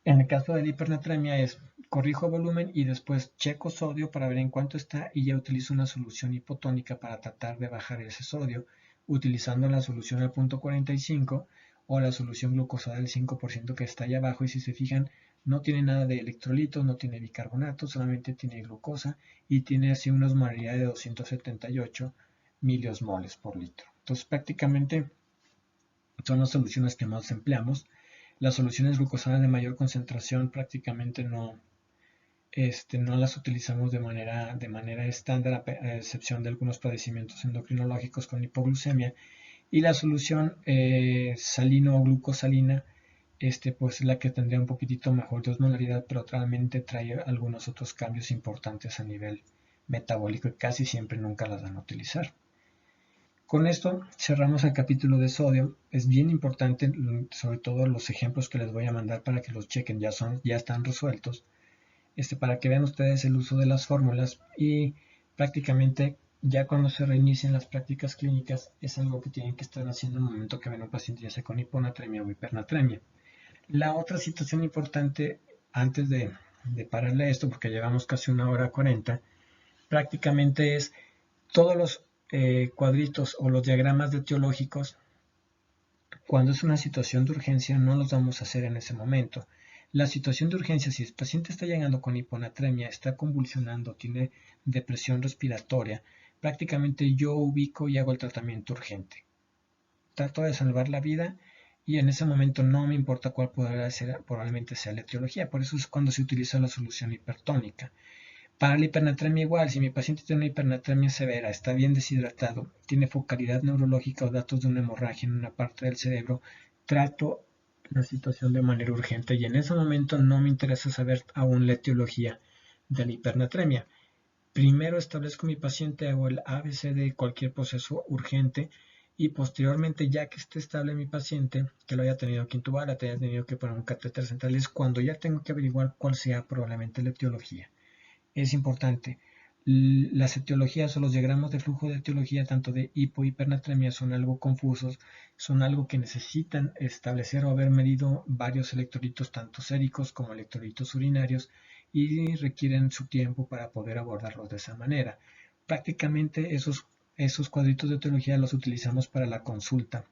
En el caso de la hipernatremia es corrijo volumen y después checo sodio para ver en cuánto está y ya utilizo una solución hipotónica para tratar de bajar ese sodio utilizando la solución al punto 45 o la solución glucosada del 5% que está allá abajo, y si se fijan no tiene nada de electrolitos, no tiene bicarbonato, solamente tiene glucosa y tiene así una osmolaridad de 278 miliosmoles por litro. Entonces prácticamente son las soluciones que más empleamos. Las soluciones glucosadas de mayor concentración prácticamente no las utilizamos de manera estándar, a excepción de algunos padecimientos endocrinológicos con hipoglucemia. Y la solución salino o glucosalina, pues es la que tendría un poquitito mejor de osmolaridad, pero realmente trae algunos otros cambios importantes a nivel metabólico y casi siempre nunca las van a utilizar. Con esto cerramos el capítulo de sodio. Es bien importante, sobre todo los ejemplos que les voy a mandar para que los chequen, ya están resueltos, para que vean ustedes el uso de las fórmulas y prácticamente Ya cuando se reinicien las prácticas clínicas es algo que tienen que estar haciendo en el momento que ven un paciente ya sea con hiponatremia o hipernatremia. La otra situación importante antes de pararle esto, porque llevamos casi 1 hora 40, prácticamente es todos los cuadritos o los diagramas de etiológicos. Cuando es una situación de urgencia no los vamos a hacer en ese momento. La situación de urgencia, si el paciente está llegando con hiponatremia, está convulsionando, tiene depresión respiratoria, prácticamente yo ubico y hago el tratamiento urgente. Trato de salvar la vida y en ese momento no me importa cuál podrá ser, probablemente sea la etiología. Por eso es cuando se utiliza la solución hipertónica. Para la hipernatremia igual, si mi paciente tiene una hipernatremia severa, está bien deshidratado, tiene focalidad neurológica o datos de una hemorragia en una parte del cerebro, trato la situación de manera urgente y en ese momento no me interesa saber aún la etiología de la hipernatremia. Primero establezco mi paciente, hago el ABC de cualquier proceso urgente y posteriormente, ya que esté estable mi paciente, que lo haya tenido que intubar, le haya tenido que poner un catéter central, es cuando ya tengo que averiguar cuál sea probablemente la etiología. Es importante. Las etiologías o los diagramas de flujo de etiología tanto de hipo y hipernatremia son algo confusos, son algo que necesitan establecer o haber medido varios electrolitos tanto séricos como electrolitos urinarios y requieren su tiempo para poder abordarlos de esa manera. Prácticamente esos cuadritos de etiología los utilizamos para la consulta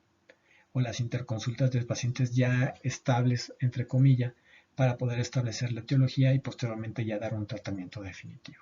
o las interconsultas de pacientes ya estables, entre comillas, para poder establecer la etiología y posteriormente ya dar un tratamiento definitivo.